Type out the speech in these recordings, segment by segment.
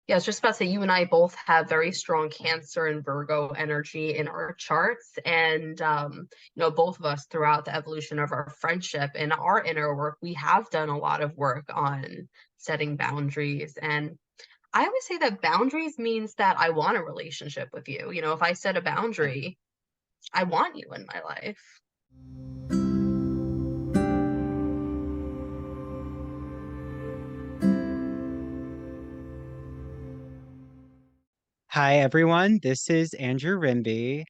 Yeah, I was just about to say you and I both have very strong Cancer and Virgo energy in our charts. And both of us throughout the evolution of our friendship and our inner work, we have done a lot of work on setting boundaries. And I always say that boundaries means that I want a relationship with you. If I set a Yeah. boundary, I want you in my life. Hi, everyone. This is Andrew Rimby.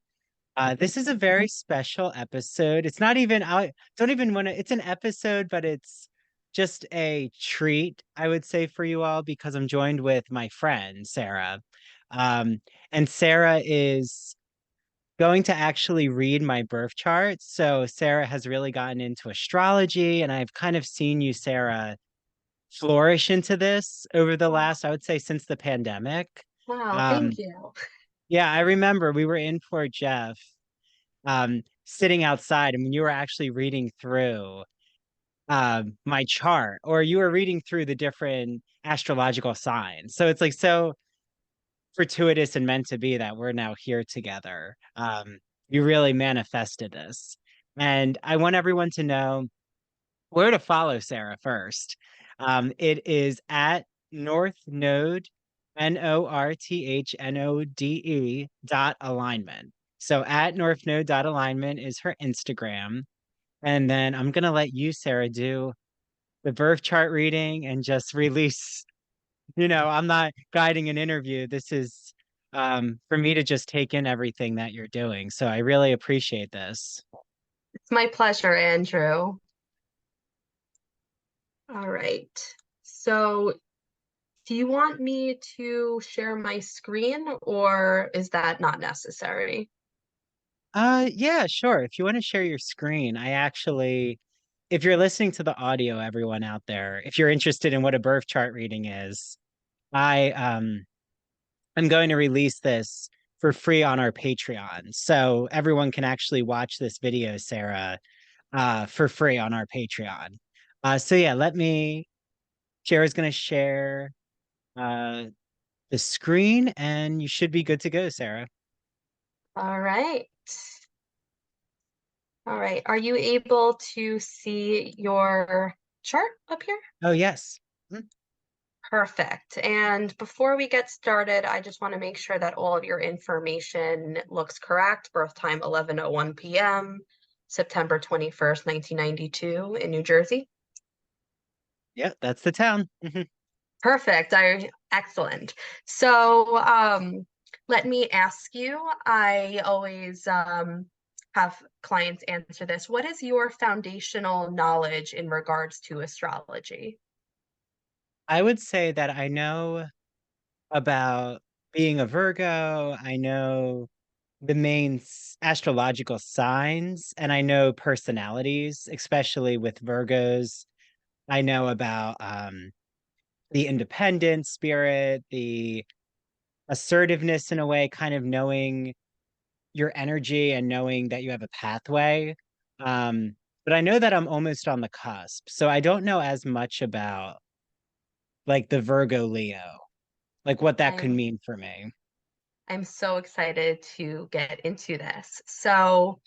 This is a very special episode. It's not even, I don't even want to, it's an episode, but it's just a treat, I would say, for you all because I'm joined with my friend, Sarah. Um, and Sarah is going to actually read my birth chart. So Sarah has really gotten into astrology, and I've kind of seen you, Sarah, flourish into this over the last, I would say, since the pandemic. Wow, thank Um, you. Yeah, I remember we were in Fort Jeff, sitting outside, and you were actually reading through my chart, or you were reading through the different astrological signs. So it's like so fortuitous and meant to be that we're now here together. You really manifested this. And I want everyone to know where to follow Sarah first. It is at North Node, NORTHNODE dot alignment. So at North Node dot alignment is her Instagram. And then I'm gonna let you, Sarah, do the birth chart reading and just release. I'm not guiding an interview. This is for me to just take in everything that you're doing. So I really appreciate this. It's my pleasure, Andrew. All right. So, do you want me to share my screen or is that not necessary? Yeah, sure. If you want to share your screen, if you're listening to the audio, everyone out there, if you're interested in what a birth chart reading is, I'm going to release this for free on our Patreon. So everyone can actually watch this video, Sarah, for free on our Patreon. So yeah, Sarah's gonna share uh the screen and you should be good to go, Sarah. All right. All right. Are you able to see your chart up here? Oh yes. Perfect. And before we get started, I just want to make sure that all of your information looks correct. Birth time 11:01 p.m., September 21st, 1992 in New Jersey. Yeah, that's the town. Perfect. Excellent. So, let me ask you, I always have clients answer this. What is your foundational knowledge in regards to astrology? I would say that I know about being a Virgo. I know the main astrological signs, and I know personalities, especially with Virgos. I know about the independent spirit, the assertiveness in a way, kind of knowing your energy and knowing that you have a pathway. Um, but I know that I'm almost on the cusp. So I don't know as much about like the Virgo Leo, like what that could I'm mean for me. I'm so excited to get into this. So,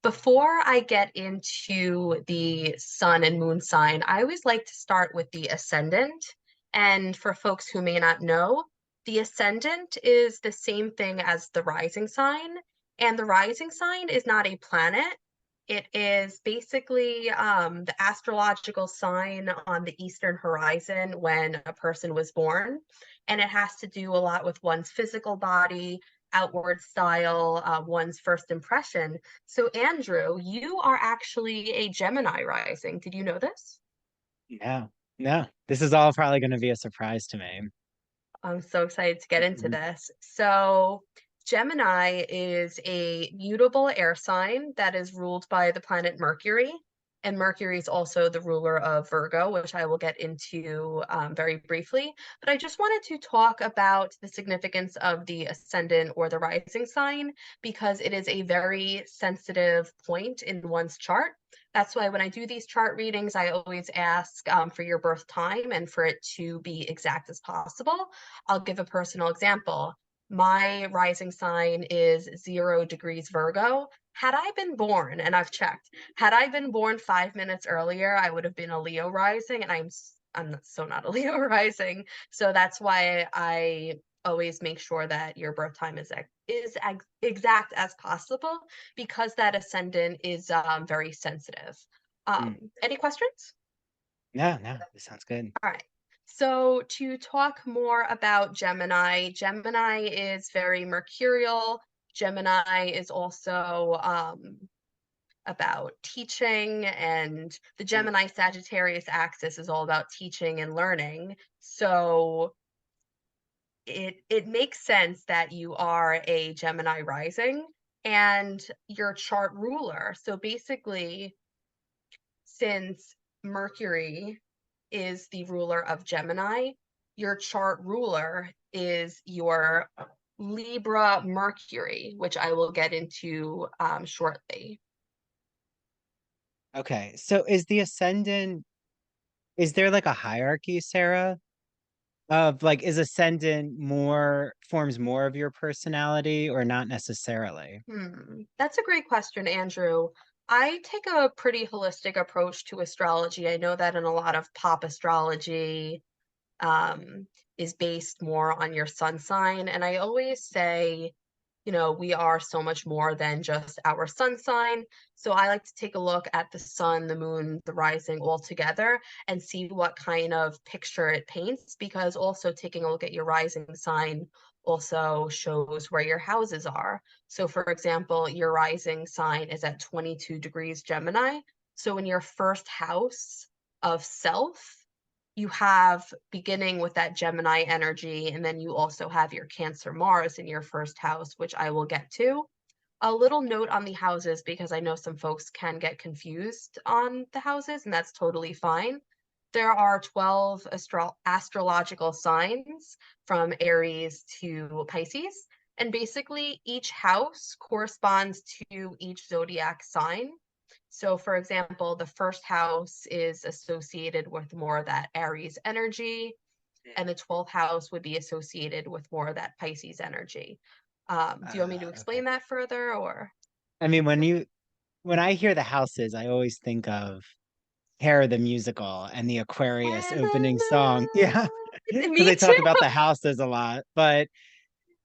before I get into the sun and moon sign, I always like to start with the ascendant. And for folks who may not know, the ascendant is the same thing as the rising sign. And the rising sign is not a planet. It is basically the astrological sign on the eastern horizon when a person was born. And it has to do a lot with one's physical body, outward style, one's first impression. So, Andrew, you are actually a Gemini rising. Did you know this? Yeah, no, this is all probably going to be a surprise to me. I'm so excited to get into Mhm. this. So, Gemini is a mutable air sign that is ruled by the planet Mercury. and Mercury is also the ruler of Virgo, which I will get into very briefly. But I just wanted to talk about the significance of the ascendant or the rising sign because it is a very sensitive point in one's chart. That's why when I do these chart readings, I always ask for your birth time and for it to be exact as possible. I'll give a personal example. My rising sign is 0 degrees Virgo. Had I been born, and I've checked, had I been born 5 minutes earlier, I would have been a Leo rising, and I'm so not a Leo rising. So that's why I always make sure that your birth time is exact as possible because that ascendant is very sensitive. Mm. Any questions? No, no, this sounds good. All right. So to talk more about Gemini, Gemini is very mercurial. Gemini is also about teaching, and the Mm. Gemini Sagittarius axis is all about teaching and learning. So it makes sense that you are a Gemini rising and your chart ruler. So basically, since Mercury is the ruler of Gemini, your chart ruler is your Libra Mercury, which I will get into shortly. Okay, so is the ascendant, is there like a hierarchy, Sarah? Of like, is ascendant more, forms more of your personality or not necessarily? That's a great question, Andrew. I take a pretty holistic approach to astrology. I know that in a lot of pop astrology, um, is based more on your sun sign. And I always say, we are so much more than just our sun sign. So I like to take a look at the sun, the moon, the rising all together and see what kind of picture it paints. Because also taking a look at your rising sign also shows where your houses are. So, for example, your rising sign is at 22 degrees Gemini. So, in your first house of self, you have beginning with that Gemini energy, and then you also have your Cancer Mars in your first house, which I will get to. A little note on the houses because I know some folks can get confused on the houses, and that's totally fine. There are 12 astrological signs from Aries to Pisces, and basically each house corresponds to each zodiac sign. So, for example, the first house is associated with more of that Aries energy, and the 12th house would be associated with more of that Pisces energy. Do you want me to Okay. explain that further or? I mean, when I hear the houses, I always think of Hair the musical and the Aquarius opening song. Yeah, because Me they talk about too. the houses a lot. But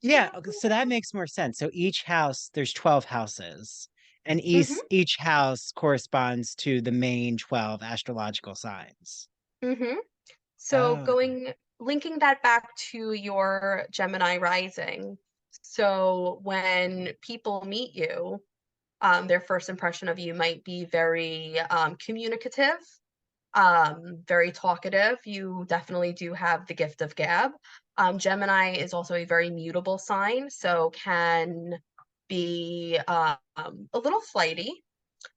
yeah, okay, so that makes more sense. So each house, there's 12 houses, and hmm each house corresponds to the main 12 astrological signs. hmm So Oh, okay. linking that back to your Gemini rising. So when people meet you, their first impression of you might be very communicative, very talkative. You definitely do have the gift of gab. Gemini is also a very mutable sign, so can be a little flighty,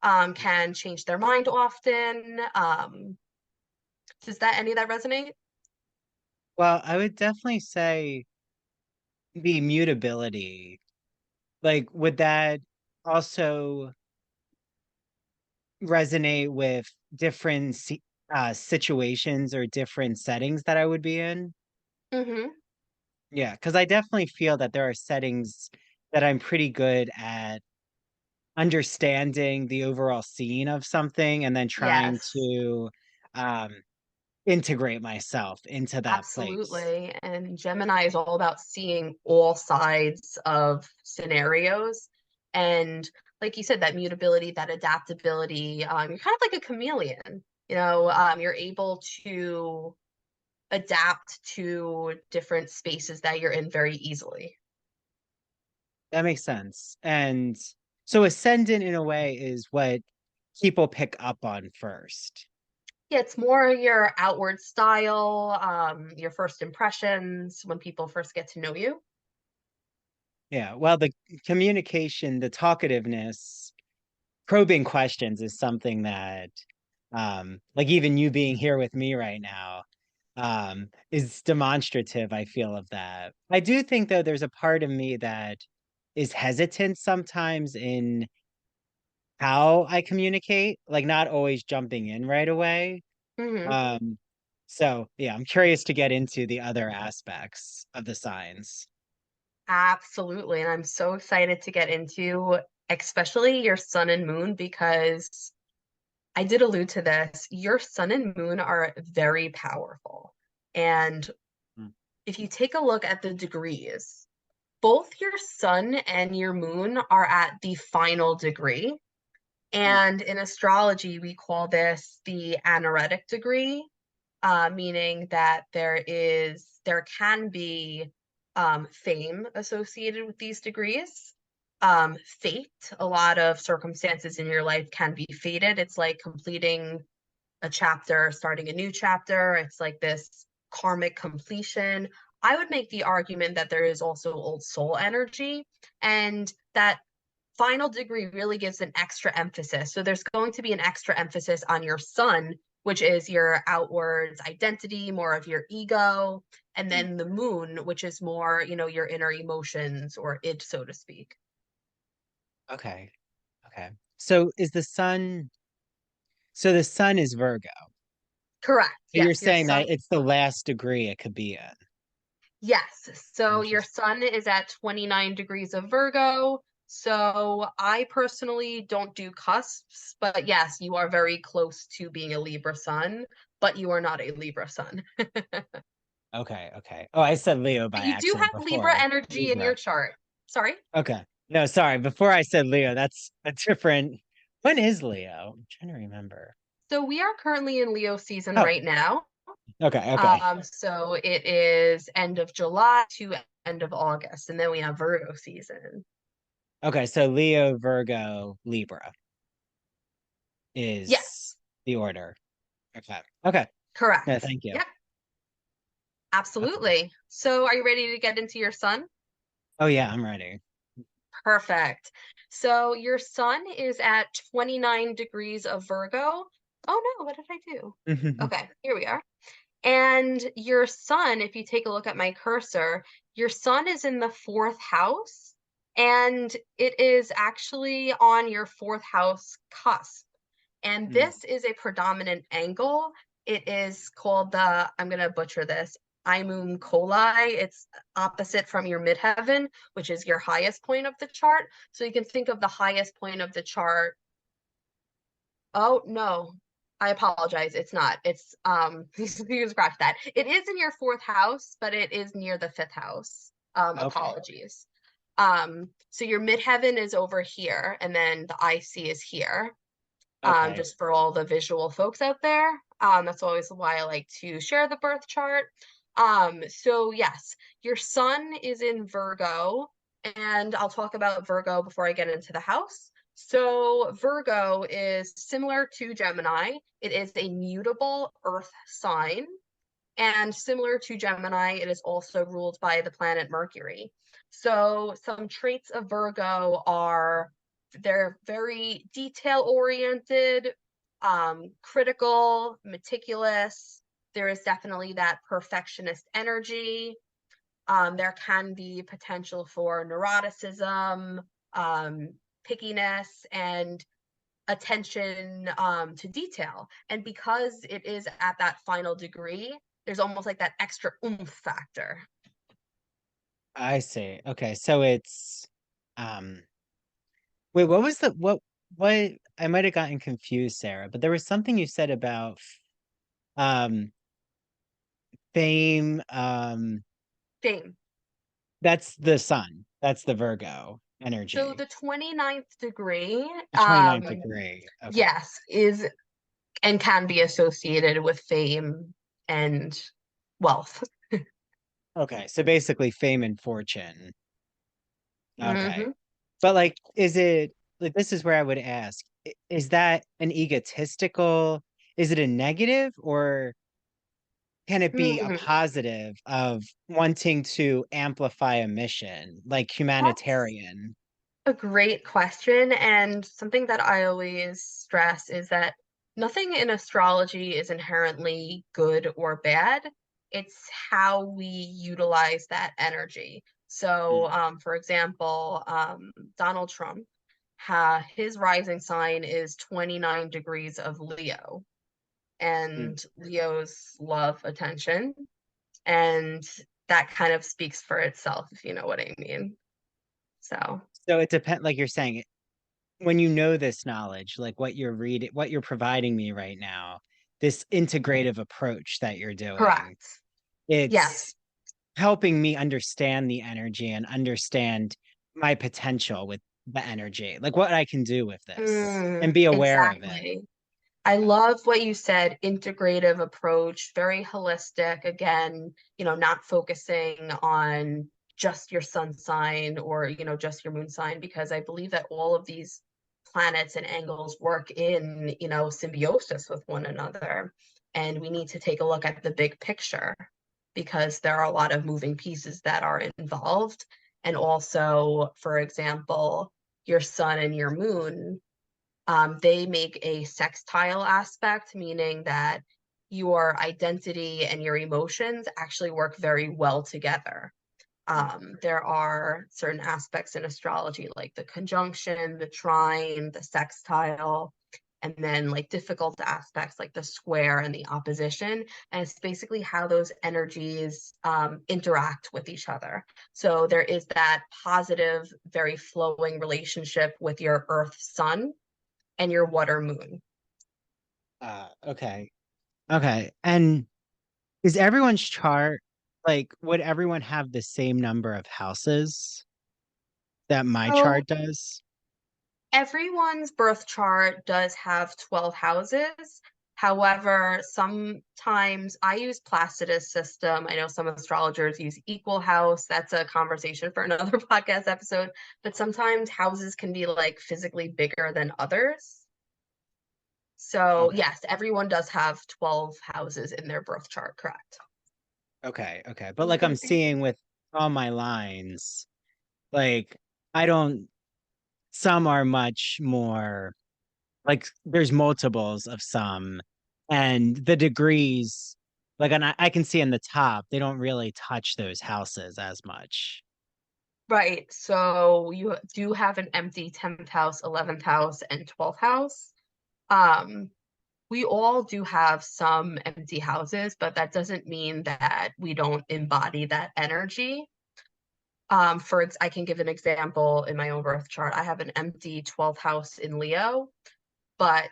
can change their mind often. Does that any of that resonate? Well, I would definitely say the mutability. Like, would that also resonate with different situations or different settings that I would be in? Mm-hmm. Yeah, because I definitely feel that there are settings that I'm pretty good at understanding the overall scene of something and then trying Yes. to um, integrate myself into that place. Absolutely. And Gemini is all about seeing all sides of scenarios. And like you said, that mutability, that adaptability, you're kind of like a chameleon. You're able to adapt to different spaces that you're in very easily. That makes sense. And so ascendant in a way is what people pick up on first. Yeah, it's more your outward style, your first impressions when people first get to know you. Yeah, well, the communication, the talkativeness, probing questions is something that Like even you being here with me right now, is demonstrative, I feel, of that. I do think though there's a part of me that is hesitant sometimes in how I communicate, like not always jumping in right away. Hmm. Um, so yeah, I'm curious to get into the other aspects of the signs. Absolutely. And I'm so excited to get into especially your sun and moon because I did allude to this. Your sun and moon are very powerful. And Mm, if you take a look at the degrees, both your sun and your moon are at the final degree. mm, And in astrology, we call this the anaretic degree, meaning that there can be fame associated with these degrees. Fate, a lot of circumstances in your life can be fated. It's like completing a chapter, starting a new chapter. It's like this karmic completion. I would make the argument that there is also old soul energy, and that final degree really gives an extra emphasis. So there's going to be an extra emphasis on your sun, which is your outwards identity, more of your ego, and mm. then the moon, which is more, your inner emotions or id, so to speak. Okay. Okay. So is the sun, so the sun is Virgo. Correct. So you're Yes, your saying sun. that it's the last degree it could be in. Yes. So your Interesting. sun is at 29 degrees of Virgo. So I personally don't do cusps, but yes, you are very close to being a Libra sun, but you are not a Libra sun. Okay, okay. Oh, I said Leo by But you do accident have Libra before. energy in your Libra. chart. Sorry. Okay. No, sorry. Before I said Leo, that's a different. When is Leo? I'm trying to remember. So we are currently in Leo season Oh, right now. okay, okay. So it is end of July to end of August, and then we have Virgo season. Okay, so Leo, Virgo, Libra is Yes, the order. Okay. Okay. Yeah, correct. thank you. Yep, Okay. absolutely. So are you ready to get into your sun? Oh yeah, I'm ready. Perfect. So your sun is at 29 degrees of Virgo. Oh no, what did I do? Okay, here we are. And your sun, if you take a look at my cursor, your sun is in the fourth house, and it is actually on your fourth house cusp. And Mm, this is a predominant angle. It is called I'm going to butcher this, Imum coli. It's opposite from your midheaven, which is your highest point of the chart. So you can think of the highest point of the chart. Oh no, I apologize. It's not. It's you can scratch that. It is in your fourth house, but it is near the fifth house. okay. Apologies. So your midheaven is over here, and then the IC is here. Okay. Just for all the visual folks out there. That's always why I like to share the birth chart. So yes, your sun is in Virgo, and I'll talk about Virgo before I get into the house. So Virgo is similar to Gemini. It is a mutable earth sign. And similar to Gemini, it is also ruled by the planet Mercury. So some traits of Virgo are they're very detail oriented, critical, meticulous. There is definitely that perfectionist energy. There can be potential for neuroticism, pickiness, and attention to detail. And because it is at that final degree, there's almost like that extra oomph factor. I see. Okay, so it's um wait, what was the what I might have gotten confused, Sarah, but there was something you said about um fame, Same. that's the sun. That's the Virgo So energy. the 29th degree, The 29th degree. Okay. yes, is and can be associated with fame and wealth. Okay. So basically fame and fortune. Okay. Hmm. But like, is it like this is where I would ask, is that an egotistical, is it a negative, or can it be a Hmm. positive of wanting to amplify a mission, like That's humanitarian? a great question. And something that I always stress is that nothing in astrology is inherently good or bad. It's how we utilize that energy. So, Mm, for example, Donald Trump, his rising sign is 29 degrees of Leo, mm. and Leos love attention, and that kind of speaks for itself, if you know what I mean. So, So it depends, like you're saying, when you know this knowledge, like what you're providing me right now, this integrative approach that you're doing, correct. it's Yes. helping me understand the energy and understand my potential with the energy, like what I can do with this and be aware of it. Exactly. I love what you said, integrative approach, very holistic. Again, not focusing on just your sun sign or, just your moon sign, because I believe that all of these planets and angles work in, symbiosis with one another. And we need to take a look at the big picture because there are a lot of moving pieces that are involved. And also, for example, your sun and your moon, they make a sextile aspect, meaning that your identity and your emotions actually work very well together. There are certain aspects in astrology, like the conjunction, the trine, the sextile, and then like difficult aspects like the square and the opposition. And it's basically how those energies interact with each other. So there is that positive, very flowing relationship with your Earth Sun and your water moon. Okay. Okay. And is everyone's chart like, would everyone have the same number of houses that my So chart does? everyone's birth chart does have 12 houses. However, sometimes I use Placidus system. I know some astrologers use equal house. That's a conversation for another podcast episode. But sometimes houses can be like physically bigger than others. So Okay. yes, everyone does have 12 houses in their birth chart, correct? Okay. Okay. But like I'm seeing with all my lines, like I don't, some are much more like there's multiples of some, and the degrees, like, and I can see in the top, they don't really touch those houses as much. Right. So you do have an empty 10th house, 11th house, and 12th house. Um, we all do have some empty houses, but that doesn't mean that we don't embody that energy. I can give an example in my own birth chart. I have an empty 12th house in Leo, but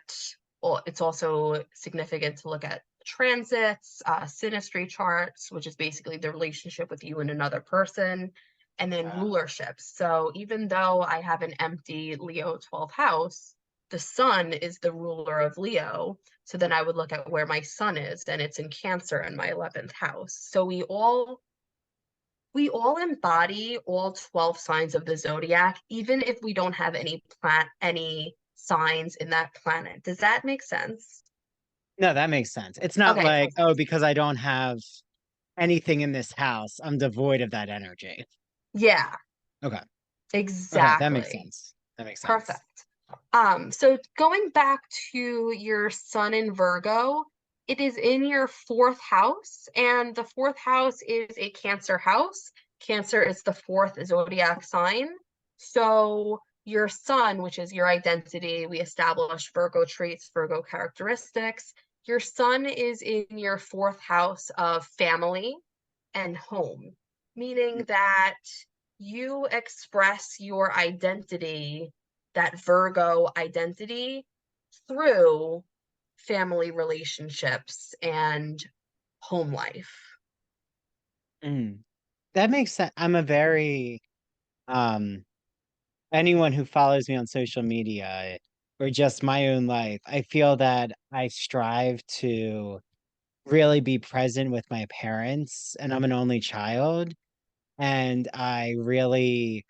well, it's also significant to look at transits, synastry charts, which is basically the relationship with you and another person, and then Uh, rulerships. So even though I have an empty Leo 12th house, the sun is the ruler of Leo. So then I would look at where my sun is, and it's in Cancer in my 11th house. So we all embody all 12 signs of the zodiac, even if we don't have any signs in that planet. Does that make sense? no, that makes sense. It's not Okay, like, oh, perfect. because I don't have anything in this house, I'm devoid of that energy. Yeah, Okay. Okay, that makes exactly. sense. That makes Perfect. sense. So going back to your sun in Virgo, it is in your fourth house, and the fourth house is a Cancer house. Cancer is the fourth zodiac sign. So your sun, which is your identity, we established Virgo traits, Virgo characteristics. Your sun is in your fourth house of family and home, meaning that you express your identity, that Virgo identity, through family relationships and home life. Mm, that makes sense. I'm a very um anyone who follows me on social media or just my own life, I feel that I strive to really be present with my parents, and I'm an only child, and I really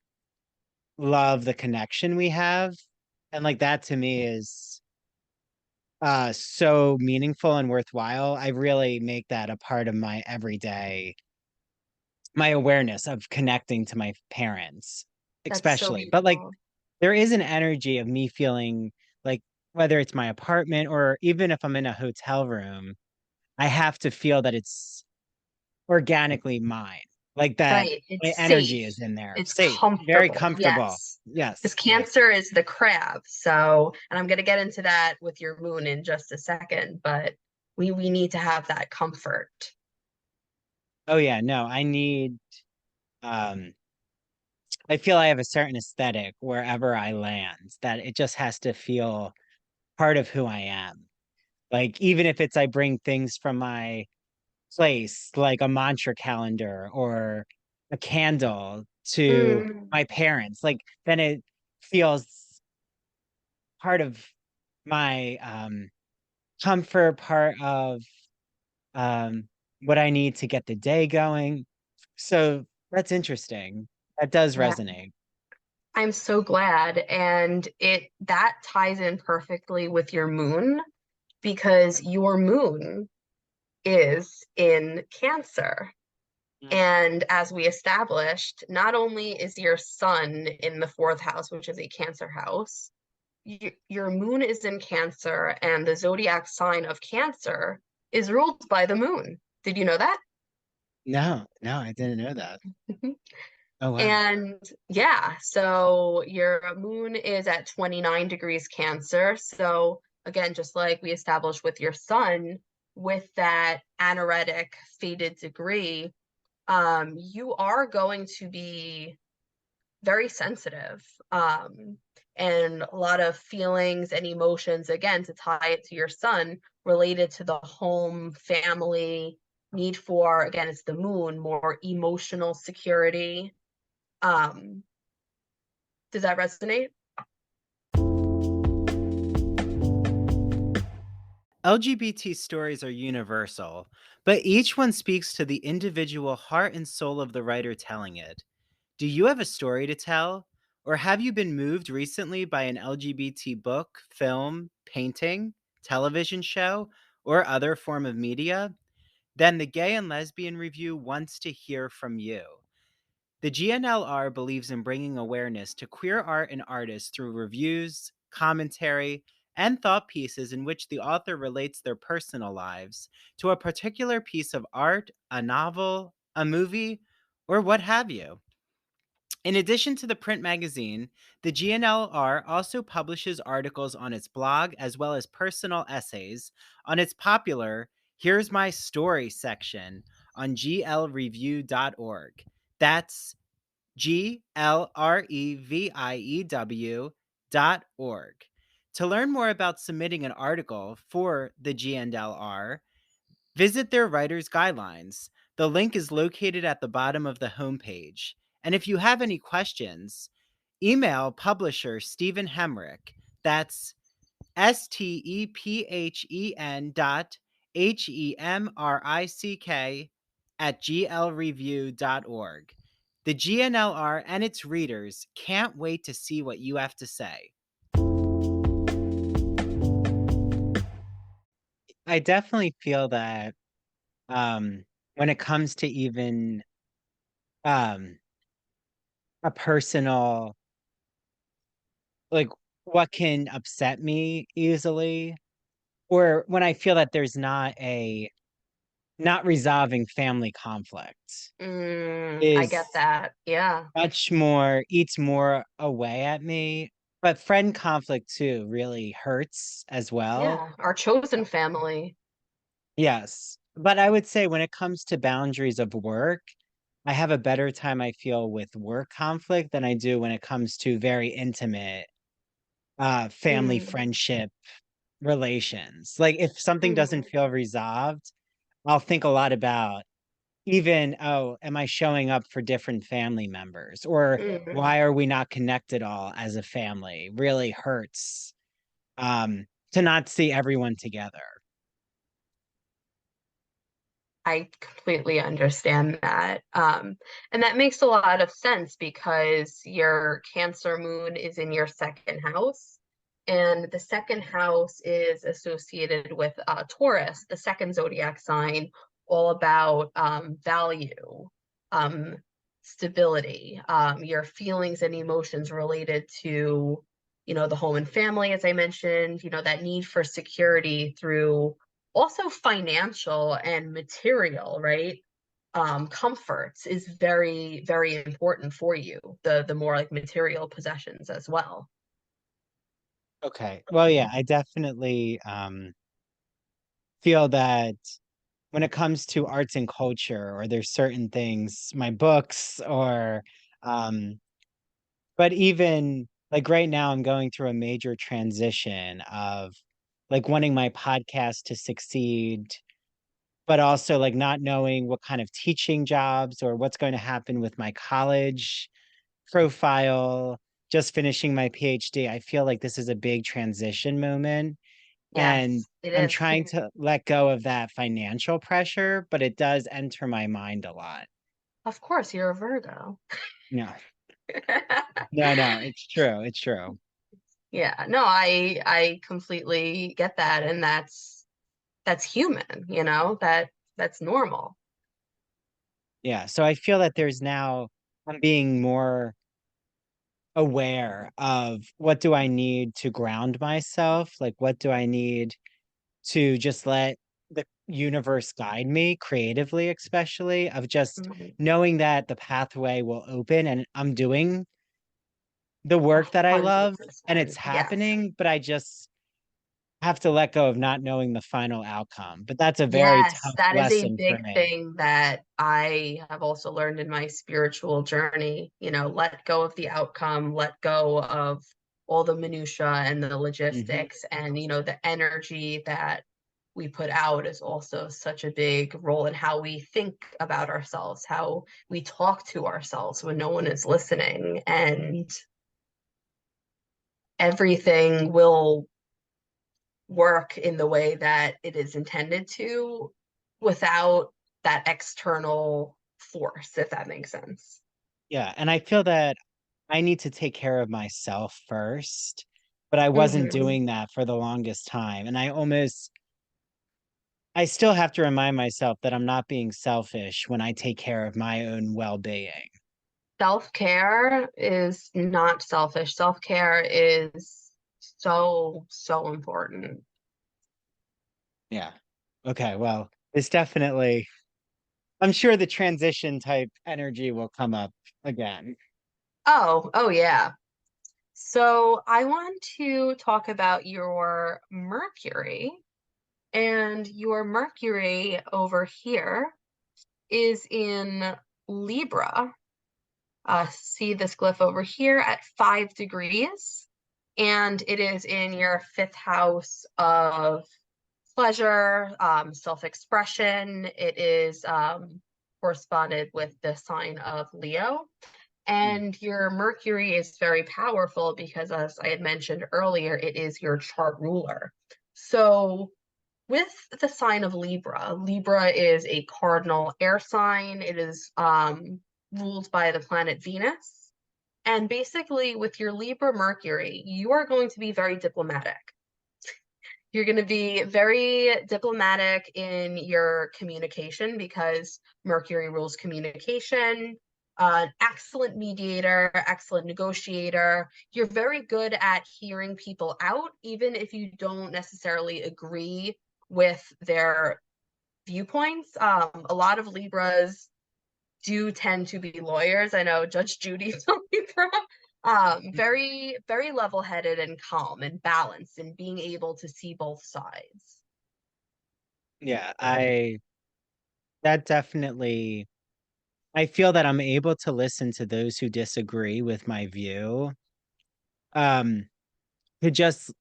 love the connection we have. And like that to me is so meaningful and worthwhile. I really make that a part of my everyday, my awareness of connecting to my parents, That's so especially. But like beautiful. there is an energy of me feeling like whether it's my apartment or even if I'm in a hotel room, I have to feel that it's organically mine, like that Right. It's my safe. energy is in there. It's Safe, very comfortable. comfortable. Yes. Because Yes, yes. Cancer is the crab. So, and I'm going to get into that with your moon in just a second, but we need to have that comfort. Oh yeah, no, um I feel I have a certain aesthetic wherever I land, that it just has to feel part of who I am. Like even if it's I bring things from my place, like a mantra calendar or a candle to Mm, my parents, like then it feels part of my comfort, part of um what I need to get the day going. So that's interesting. That does yeah. resonate. I'm so glad. And it that ties in perfectly with your moon because your moon is in Cancer. Mm. And as we established, not only is your sun in the fourth house, which is a Cancer house, your moon is in Cancer, and the zodiac sign of Cancer is ruled by the moon. Did you know that? No, no, I didn't know that. Oh wow. And yeah, so your moon is at 29 degrees Cancer. So again, just like we established with your sun, with that anaretic faded degree, you are going to be very sensitive, and a lot of feelings and emotions, again, to tie it to your sun, related to the home, family, need for, again, it's the moon, more emotional security. Um, does that resonate? LGBT stories are universal, but each one speaks to the individual heart and soul of the writer telling it. Do you have a story to tell? Or have you been moved recently by an LGBT book, film, painting, television show, or other form of media? Then the Gay and Lesbian Review wants to hear from you. The GNLR believes in bringing awareness to queer art and artists through reviews, commentary, and thought pieces in which the author relates their personal lives to a particular piece of art, a novel, a movie, or what have you. In addition to the print magazine, the GNLR also publishes articles on its blog as well as personal essays on its popular Here's My Story section on glreview.org. That's glreview.org. To learn more about submitting an article for the GNLR, visit their writer's guidelines. The link is located at the bottom of the homepage. And if you have any questions, email publisher Stephen Hemrick. That's STEPHEN dot HEMRICK at glreview.org. The GNLR and its readers can't wait to see what you have to say. I definitely feel that when it comes to even um, a personal, like what can upset me easily, or when I feel that there's not resolving family conflict I get is that. Yeah. much more eats more away at me. But friend conflict too really hurts as well. Yeah. Our chosen family. Yes. But I would say when it comes to boundaries of work, I have a better time, I feel, with work conflict than I do when it comes to very intimate family Mm, friendship relations. Like if something doesn't mm, feel resolved, I'll think a lot about even, oh, am I showing up for different family members? Or mm. why are we not connected all as a family? Really hurts to not see everyone together. I completely understand that. And that makes a lot of sense because your Cancer moon is in your second house. And the second house is associated with Taurus, the second zodiac sign, all about value, stability, your feelings and emotions related to, the home and family, as I mentioned, that need for security through also financial and material, right? Comforts is very, very important for you. The more like material possessions as well. Okay. Well, yeah, I definitely feel that when it comes to arts and culture, or there's certain things, my books, or um, but even like right now, I'm going through a major transition of like wanting my podcast to succeed, but also like not knowing what kind of teaching jobs or what's going to happen with my college profile, just finishing my PhD. I feel like this is a big transition moment. And Yes, it I'm is. trying to let go of that financial pressure, but it does enter my mind a lot. Of course, you're a Virgo. No, no, it's true. It's true. Yeah, no, I completely get that, and that's human, that's normal. Yeah. So I feel that I'm being more aware of what do I need to ground myself? Like, what do I need to just let the universe guide me creatively, especially of just Mhm. knowing that the pathway will open and I'm doing the work that I love and it's 100%. Yes. happening, but I just have to let go of not knowing the final outcome. But that's a very Yes, tough that is a lesson for big me. thing that I have also learned in my spiritual journey. Let go of the outcome, let go of all the minutia and the Hmm. logistics, and the energy that we put out is also such a big role in how we think about ourselves, how we talk to ourselves when no one is listening, and everything will work in the way that it is intended to without that external force, if that makes sense. Yeah. And I feel that I need to take care of myself first, but I wasn't Hmm. doing that for the longest time. And I still have to remind myself that I'm not being selfish when I take care of my own well-being. Self-care is not selfish. Self-care is so, so important. Yeah. Okay. Well, it's definitely, I'm sure the transition type energy will come up again. Oh, yeah. So I want to talk about your Mercury, and your Mercury over here is in Libra. See this glyph over here at 5 degrees, and it is in your fifth house of pleasure, self-expression. It is corresponded with the sign of Leo. Mm. And your Mercury is very powerful because, as I had mentioned earlier, it is your chart ruler. So, with the sign of Libra, Libra is a cardinal air sign. It is ruled by the planet Venus. And basically, with your Libra Mercury, you are going to be very diplomatic. You're going to be very diplomatic in your communication because Mercury rules communication. Excellent mediator, excellent negotiator. You're very good at hearing people out, even if you don't necessarily agree with their viewpoints. A lot of Libras do tend to be lawyers. I know Judge Judy's a Libra. Very, very level-headed and calm and balanced and being able to see both sides. Yeah, that definitely, I feel that I'm able to listen to those who disagree with my view, um, to just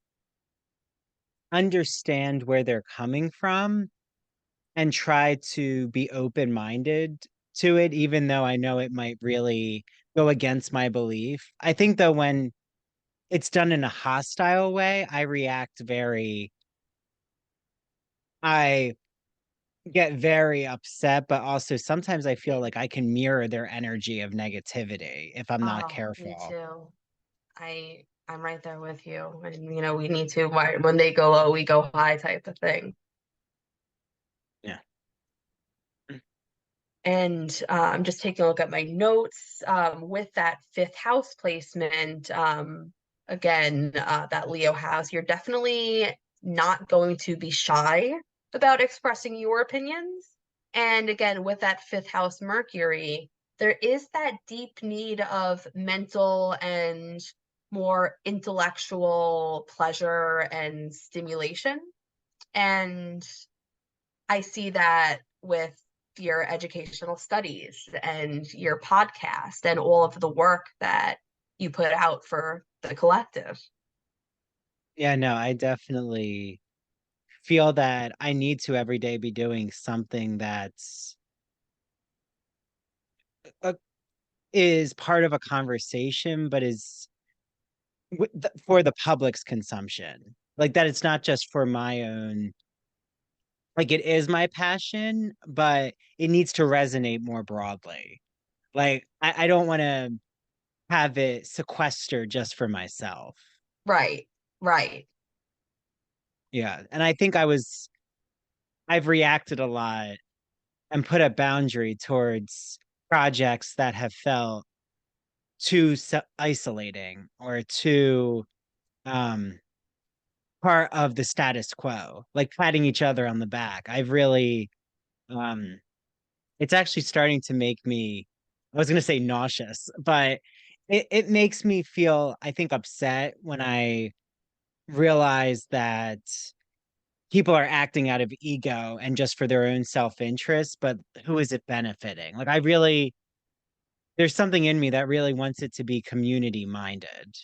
understand where they're coming from and try to be open-minded to it, even though I know it might really go against my belief. I think though when it's done in a hostile way, I get very upset, but also sometimes I feel Same. like I can mirror their energy of negativity if I'm not Oh, me careful. too. I'm right there with you. And we need to when they go low, we go high type of thing. Yeah. And I'm just taking a look at my notes with that fifth house placement. again, that Leo has, you're definitely not going to be shy about expressing your opinions. And again, with that fifth house Mercury, there is that deep need of mental and more intellectual pleasure and stimulation. And I see that with your educational studies and your podcast and all of the work that you put out for the collective. Yeah, no, I definitely feel that I need to every day be doing something that's uh, is part of a conversation, but is for the public's consumption. Like that it's not just for my own, like it is my passion, but it needs to resonate more broadly. Like I don't want to have it sequestered just for myself. Right, right. Yeah. And I think I've reacted a lot and put a boundary towards projects that have felt too isolating or too um part of the status quo, like patting each other on the back. I've really um it's actually starting to make me, I was gonna say nauseous, but it makes me feel, I think, upset when I realize that people are acting out of ego and just for their own self-interest, but who is it benefiting? Like I really, there's something in me that really wants it to be community minded.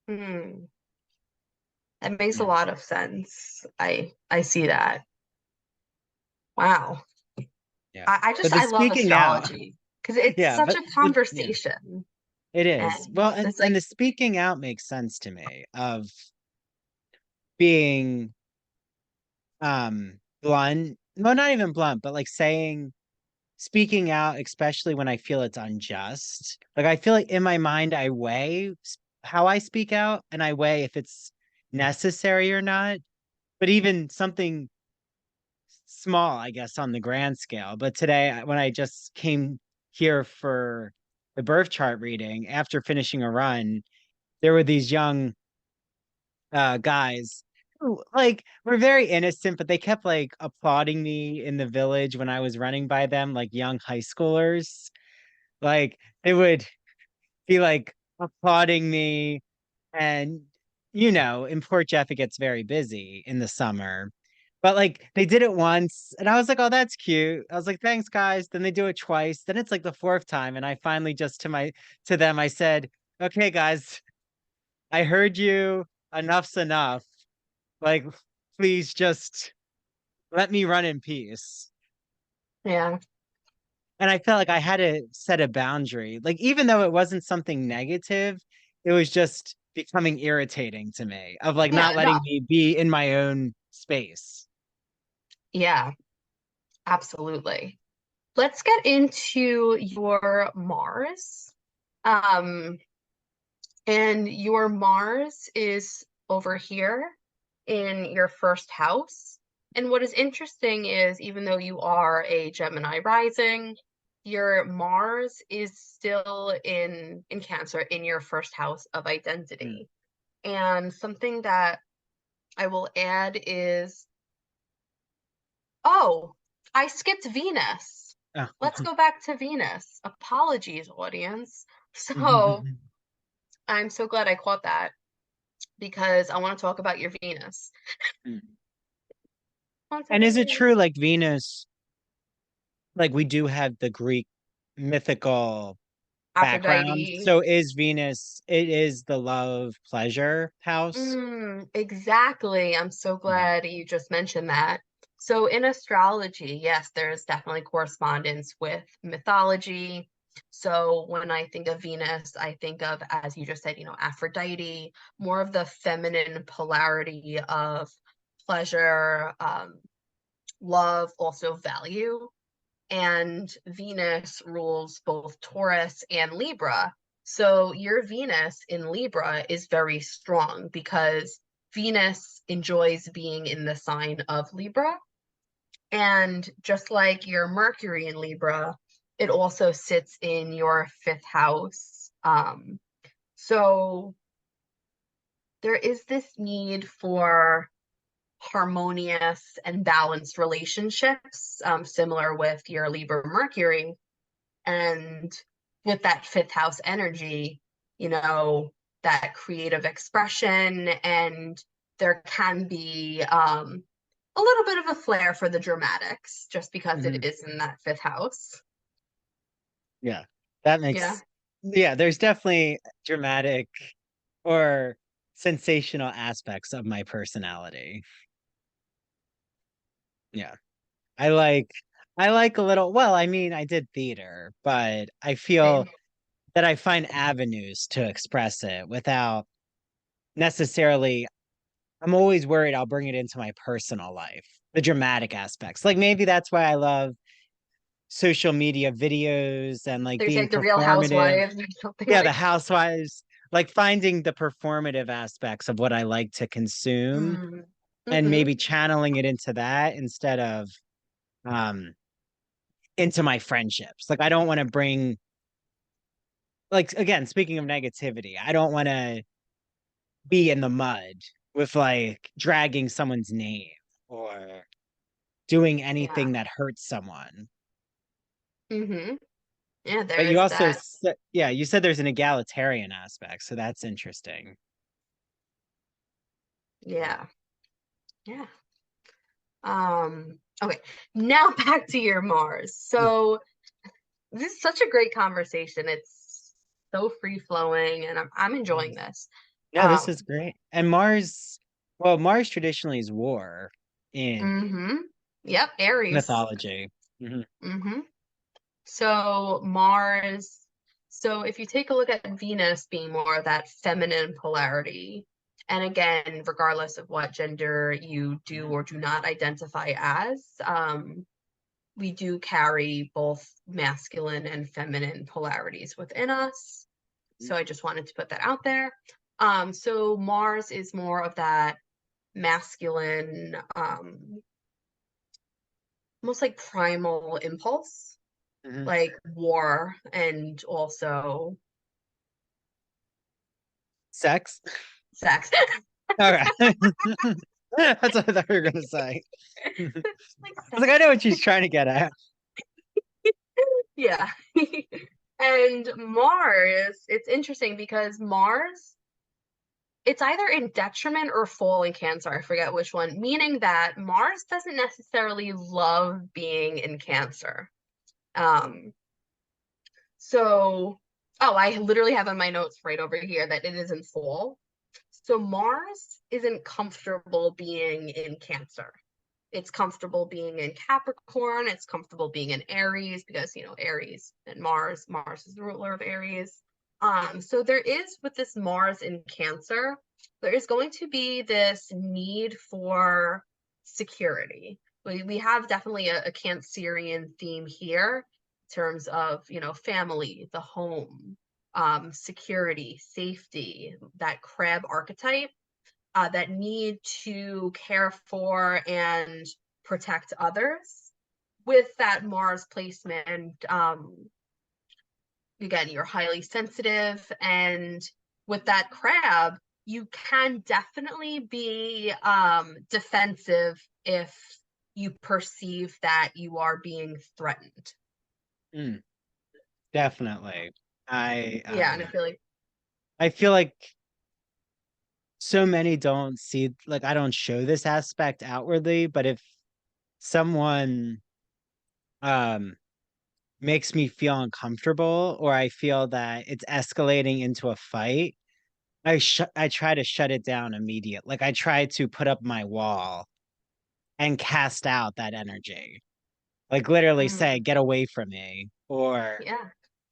Hmm. That makes a Yeah. lot of sense. I see that. Wow. Yeah. I But the I love speaking out, astrology because it's yeah, such but a yeah, conversation. it is. And Well, it's and like, the speaking out makes sense to me of being blunt. Well, not even blunt, but like saying speaking out, especially when I feel it's unjust. Like I feel like in my mind I weigh how I speak out and I weigh if it's necessary or not. But even something small, I guess, on the grand scale. But today, when I just came here for the birth chart reading after finishing a run, there were these young guys who like were very innocent, but they kept like applauding me in the village when I was running by them, like young high schoolers. Like they would be like applauding me, and in Port Jeff it gets very busy in the summer. But like they did it once and I was like, "Oh, that's cute." I was like, "Thanks, guys." Then they do it twice. Then it's like the fourth time and I finally just to them I said, "Okay, guys, I heard you. Enough's enough. Like please just let me run in peace." yeah, And I felt like I had to set a boundary. Like even though it wasn't something negative, it was just becoming irritating to me of like yeah, not no, letting me be in my own space. yeah, absolutely. Let's get into your Mars. Um, and your Mars is over here in your first house. And what is interesting is even though you are a Gemini rising, your Mars is still in Cancer in your first house of Mm. identity. And something that I will add is, oh, I skipped Venus. Oh. Let's go back to Venus. Apologies, audience. So I'm so glad I caught that because I want to talk about your Venus. I want to talk And about is your it true Venus. like Venus, like we do have the Greek mythical background? Aphrodite. So is Venus, it is the love pleasure house? Exactly. I'm so Yeah. glad you just mentioned that. So in astrology, yes, there's definitely correspondence with mythology. So when I think of Venus, I think of, as you just said, Aphrodite, more of the feminine polarity of pleasure, love, also value. And Venus rules both Taurus and Libra. So your Venus in Libra is very strong because Venus enjoys being in the sign of Libra. And just like your Mercury in Libra, it also sits in your fifth house. So there is this need for harmonious and balanced relationships, similar with your Libra Mercury. And with that fifth house energy, you know, that creative expression, and there can be a little bit of a flair for the dramatics just because it Hmm. is in that fifth house. Yeah, that Yeah. makes, yeah, there's definitely dramatic or sensational aspects of my personality. Yeah. I like I like a little, well, I mean, I did theater, but I feel Same. that I find avenues to express it without necessarily, I'm always worried I'll bring it into my personal life, the dramatic aspects. Like maybe that's why I love social media videos and like There's being like the Real performative. Housewives or something Yeah, the like housewives, like finding the performative aspects of what I like to that. consume and Mm-hmm. maybe channeling it into that instead of um into my friendships. Like I don't want to bring, like again, speaking of negativity, I don't want to be in the mud with like dragging someone's name or doing Yeah. anything that hurts someone. Mm-hmm. Yeah, But there you is also that. said, yeah, you said there's an egalitarian aspect, so that's interesting. Yeah. Yeah. Yeah. Okay. Now back to your Mars. So this is such a great conversation. It's so free flowing and I'm enjoying Yes. this. No, this Um, is great. And Mars, well, Mars traditionally is war in mm-hmm. Yep, Aries. mythology. Hmm. Mm-hmm. So Mars, so if you take a look at Venus being more of that feminine polarity, and again, regardless of what gender you do or do not identify as, we do carry both masculine and feminine polarities within us. So I just wanted to put that out there. So Mars is more of that masculine, almost like primal impulse, Hmm. like war and also Sex? sex. All right. That's what I thought you were gonna say. I was Like like, I sex. know what she's trying to get at. Yeah. And Mars, it's interesting because Mars, it's either in detriment or fall in Cancer. I forget which one, meaning that Mars doesn't necessarily love being in Cancer. Um, so, oh, I literally have in my notes right over here that it is in fall. So Mars isn't comfortable being in Cancer. It's comfortable being in Capricorn. It's comfortable being in Aries because, Aries and Mars is the ruler of Aries. So there is with this Mars in Cancer, there is going to be this need for security. We have definitely a Cancerian theme here in terms of, family, the home, security, safety, that crab archetype, that need to care for and protect others. With that Mars placement, again, you're highly sensitive, and with that crab, you can definitely be defensive if you perceive that you are being threatened. Mm, definitely. I Yeah, and I feel like I feel like so many don't see, like I don't show this aspect outwardly, but if someone um makes me feel uncomfortable or I feel that it's escalating into a fight, I try to shut it down immediate. Like I try to put up my wall and cast out that energy. Like literally say, mm, get away from me, or yeah,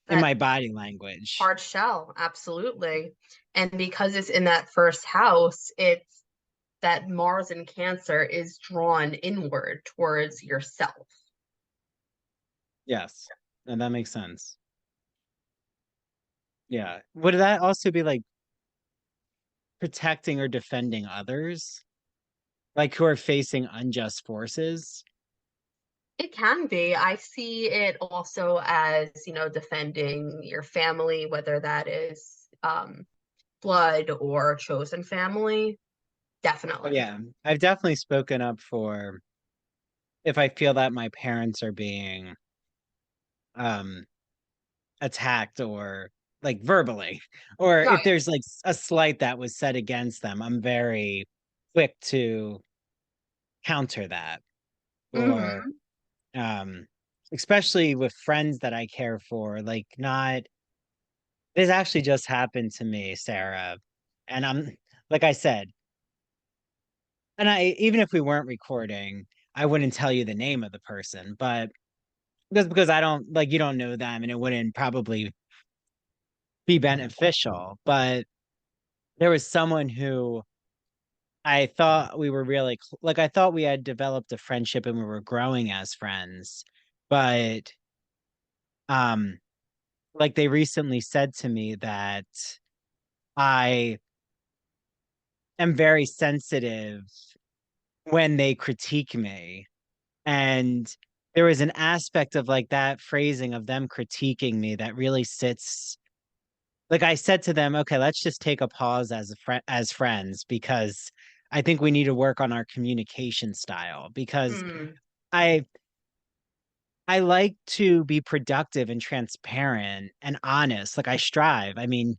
in that my body language. hard shell, absolutely. And because it's in that first house, it's that Mars in Cancer is drawn inward towards yourself. Yes. And that makes sense. Yeah. Would that also be like protecting or defending others? Like who are facing unjust forces? It can be. I see it also as, defending your family, whether that is blood or chosen family, But definitely. yeah, I've definitely spoken up for if I feel that my parents are being um attacked or like verbally, or Oh if there's like a slight that was said against them, I'm very quick to counter that. yeah. Or um especially with friends that I care for, like not this actually just happened to me, Sarah. And I'm like I said, and I even if we weren't recording, I wouldn't tell you the name of the person, but just because I don't like you don't know them and it wouldn't probably be beneficial. But there was someone who I thought we were really like I thought we had developed a friendship and we were growing as friends. But um like they recently said to me that I am very sensitive when they critique me. And there was an aspect of like that phrasing of them critiquing me that really sits like I said to them, okay, let's just take a pause as a as friends because I think we need to work on our communication style because Mm, I I like to be productive and transparent and honest. Like I strive. I mean,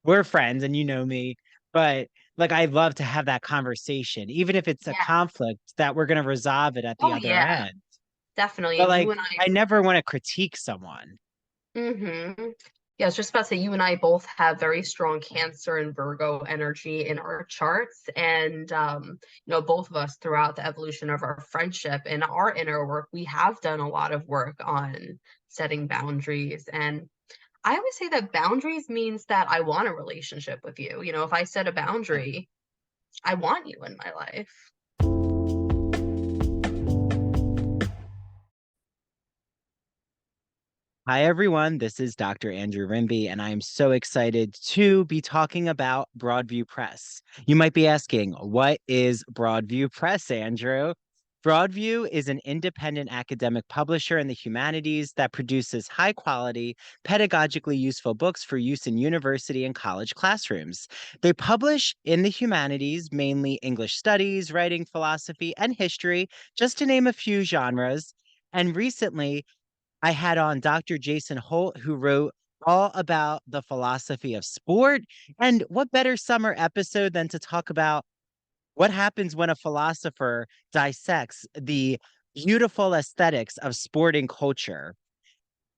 we're friends and you know me, but like I love to have that conversation, even if it's a yeah. conflict that we're going to resolve it at the Oh other yeah, end. definitely. But And you like and I I never want to critique someone. Mm-hmm. Yeah, I was just about to say you and I both have very strong Cancer and Virgo energy in our charts. And both of us throughout the evolution of our friendship and our inner work, we have done a lot of work on setting boundaries. And I always say that boundaries means that I want a relationship with you. If I set a Yeah. boundary, I want you in my life. Hi, everyone. This is Dr. Andrew Rimby, and I'm so excited to be talking about Broadview Press. You might be asking, what is Broadview Press, Andrew? Broadview is an independent academic publisher in the humanities that produces high quality, pedagogically useful books for use in university and college classrooms. They publish in the humanities, mainly English studies, writing, philosophy, and history, just to name a few genres. And recently, I had on Dr. Jason Holt, who wrote all about the philosophy of sport. And what better summer episode than to talk about what happens when a philosopher dissects the beautiful aesthetics of sporting culture?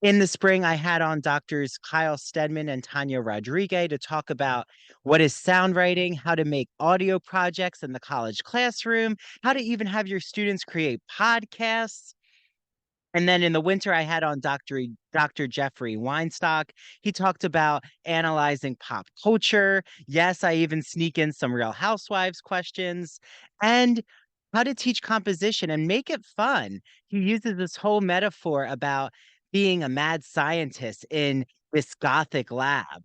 In the spring, I had on doctors Kyle Stedman and Tanya Rodriguez to talk about what is sound writing, how to make audio projects in the college classroom, how to even have your students create podcasts. And then in the winter, I had on Dr. Jeffrey Weinstock. He talked about analyzing pop culture. Yes, I even sneak in some Real Housewives questions and how to teach composition and make it fun. He uses this whole metaphor about being a mad scientist in this gothic lab.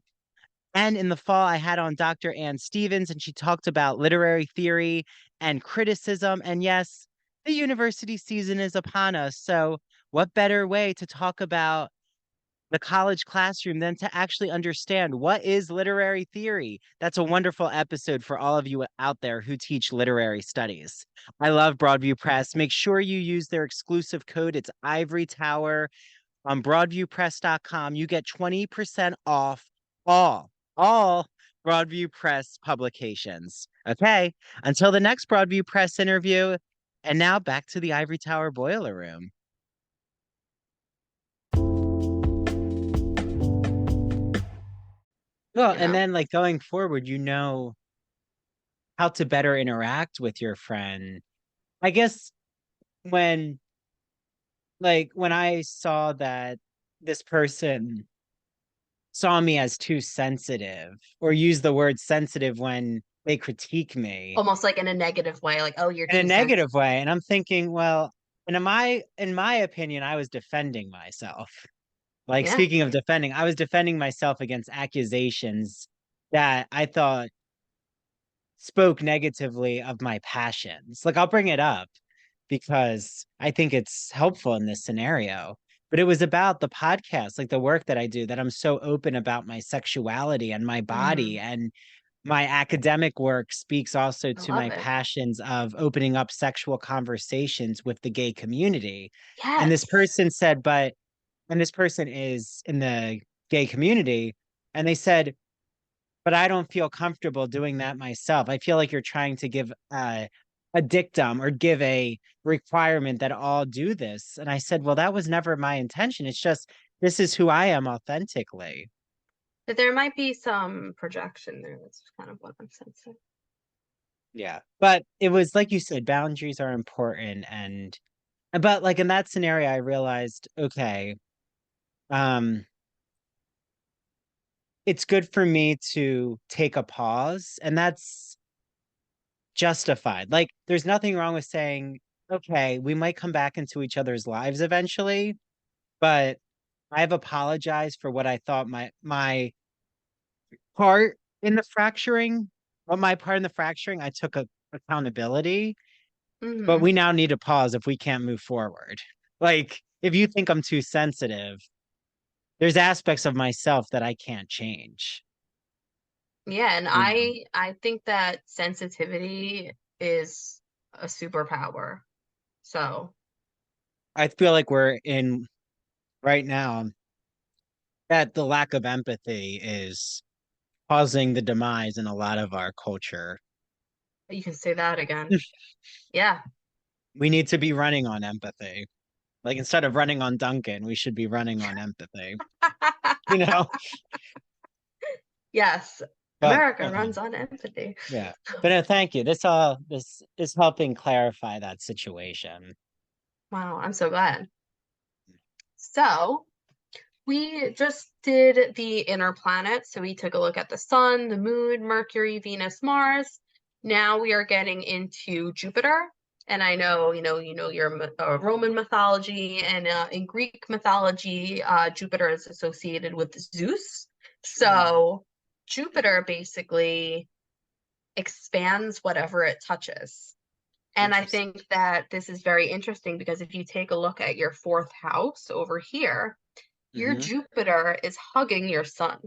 And in the fall, I had on Dr. Ann Stevens, and she talked about literary theory and criticism. And yes, the university season is upon us. So, what better way to talk about the college classroom than to actually understand what is literary theory? That's a wonderful episode for all of you out there who teach literary studies. I love Broadview Press. Make sure you use their exclusive code. It's Ivory Tower on broadviewpress.com. You get 20% off all Broadview Press publications. Okay, until the next Broadview Press interview. And now back to the Ivory Tower Boiler Room. Well, You and know, then like going forward, you know how to better interact with your friend. I guess when when I saw that this person saw me as too sensitive or use the word sensitive when they critique me almost like in a negative way, like, oh, you're in a too negative sensitive. way. And I'm thinking, well, and in my opinion, I was defending myself. Like Yeah. speaking of defending, I was defending myself against accusations that I thought spoke negatively of my passions. Like I'll bring it up because I think it's helpful in this scenario. but it was about the podcast, like the work that I do, that I'm so open about my sexuality and my body. Mm, And my academic work speaks also I to love my it. passions of opening up sexual conversations with the gay community. And this Yes. person said, but, and this person is in the gay community, and they said, but I don't feel comfortable doing that myself. I feel like you're trying to give a dictum or give a requirement that all do this. And I said, well, that was never my intention. It's just, this is who I am authentically. But there might be some projection there. That's kind of what I'm sensing. Yeah. But it was like you said, boundaries are important. But like in that scenario, I realized, okay, um, it's good for me to take a pause, and that's justified. Like, there's nothing wrong with saying, okay, we might come back into each other's lives eventually, but I've apologized for what I thought my part in the fracturing, well, my part in the fracturing, I took accountability, but Hmm. we now need to pause if we can't move forward. Like, if you think I'm too sensitive, there's aspects of myself that I can't change. Yeah, and You know, I think that sensitivity is a superpower. So, I feel like we're in right now that the lack of empathy is causing the demise in a lot of our culture. you can say that again. Yeah. We need to be running on empathy. Like instead of running on Duncan, we should be running on empathy, you know? Yes. But America runs on empathy. yeah. But thank you. This is helping clarify that situation. Wow, I'm so glad. So, we just did the inner planets. So we took a look at the sun, the moon, Mercury, Venus, Mars. Now we are getting into Jupiter. And I know, your Roman mythology and in Greek mythology, Jupiter is associated with Zeus. Mm. So Jupiter basically expands whatever it touches. And I Interesting. think that this is very interesting because if you take a look at your fourth house over here, your Hmm. Jupiter is hugging your sun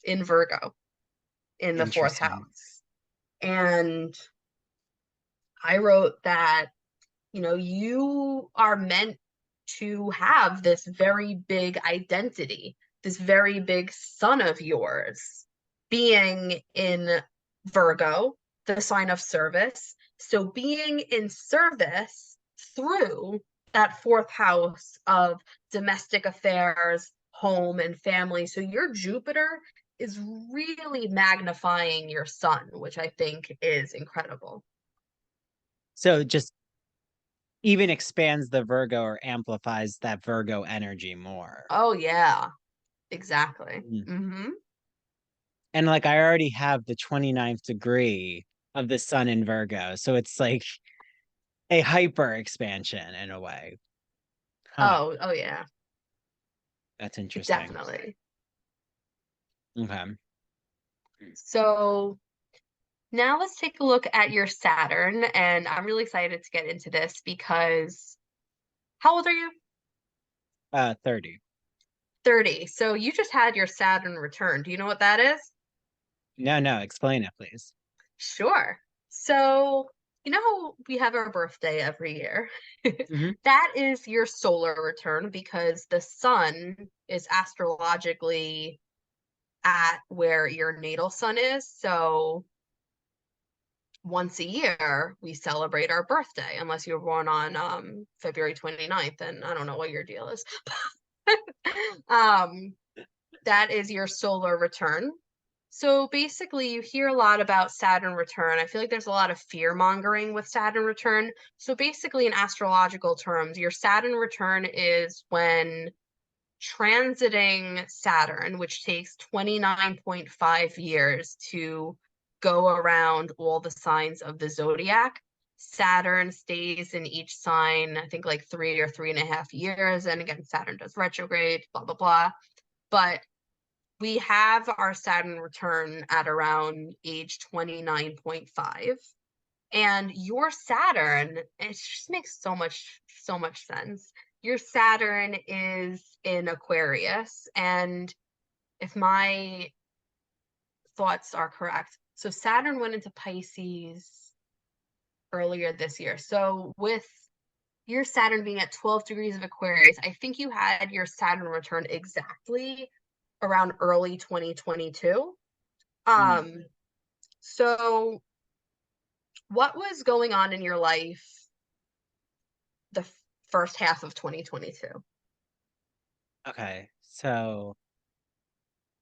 in Virgo in the fourth Interesting. house. And I wrote that, you are meant to have this very big identity, this very big sun of yours being in Virgo, the sign of service. So being in service through that fourth house of domestic affairs, home, and family. So your Jupiter is really magnifying your sun, which I think is incredible. So just even expands the Virgo or amplifies that Virgo energy more. Oh, yeah, exactly. Mm. Hmm. And like I already have the 29th degree of the sun in Virgo. So it's like a hyper expansion in a way. Huh. Oh, yeah, That's interesting. definitely. Okay. So now let's take a look at your Saturn, and I'm really excited to get into this because how old are you? 30. 30. So you just had your Saturn return. Do you know what that is? No, no, explain it, please. Sure. So, how we have our birthday every year? Hmm. That is your solar return because the sun is astrologically at where your natal sun is. So, once a year, we celebrate our birthday, unless you were born on February 29th, and I don't know what your deal is. um, that is your solar return. So basically, you hear a lot about Saturn return. I feel like there's a lot of fear mongering with Saturn return. So basically, in astrological terms, your Saturn return is when transiting Saturn, which takes 29.5 years to go around all the signs of the zodiac. Saturn stays in each sign, I think like 3 or 3.5 years. And again, Saturn does retrograde, blah, blah, blah. But we have our Saturn return at around age 29.5. And your Saturn, it just makes so much sense. your Saturn is in Aquarius, and if my thoughts are correct, so Saturn went into Pisces earlier this year. So with your Saturn being at 12 degrees of Aquarius, I think you had your Saturn return exactly around early 2022. Mm. Um, so what was going on in your life the first half of 2022? Okay, so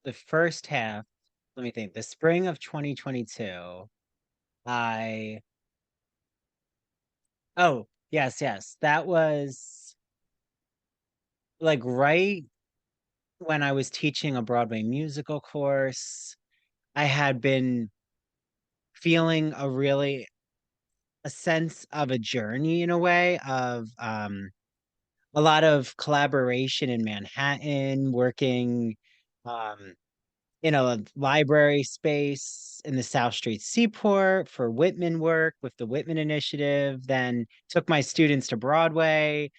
the first half, let me think, the spring of 2022, I, oh, yes, yes, that was like right when I was teaching a Broadway musical course. I had been feeling a sense of a journey in a way of a lot of collaboration in Manhattan, working um in a library space in the South Street Seaport for Whitman work with the Whitman Initiative, then took my students to Broadway,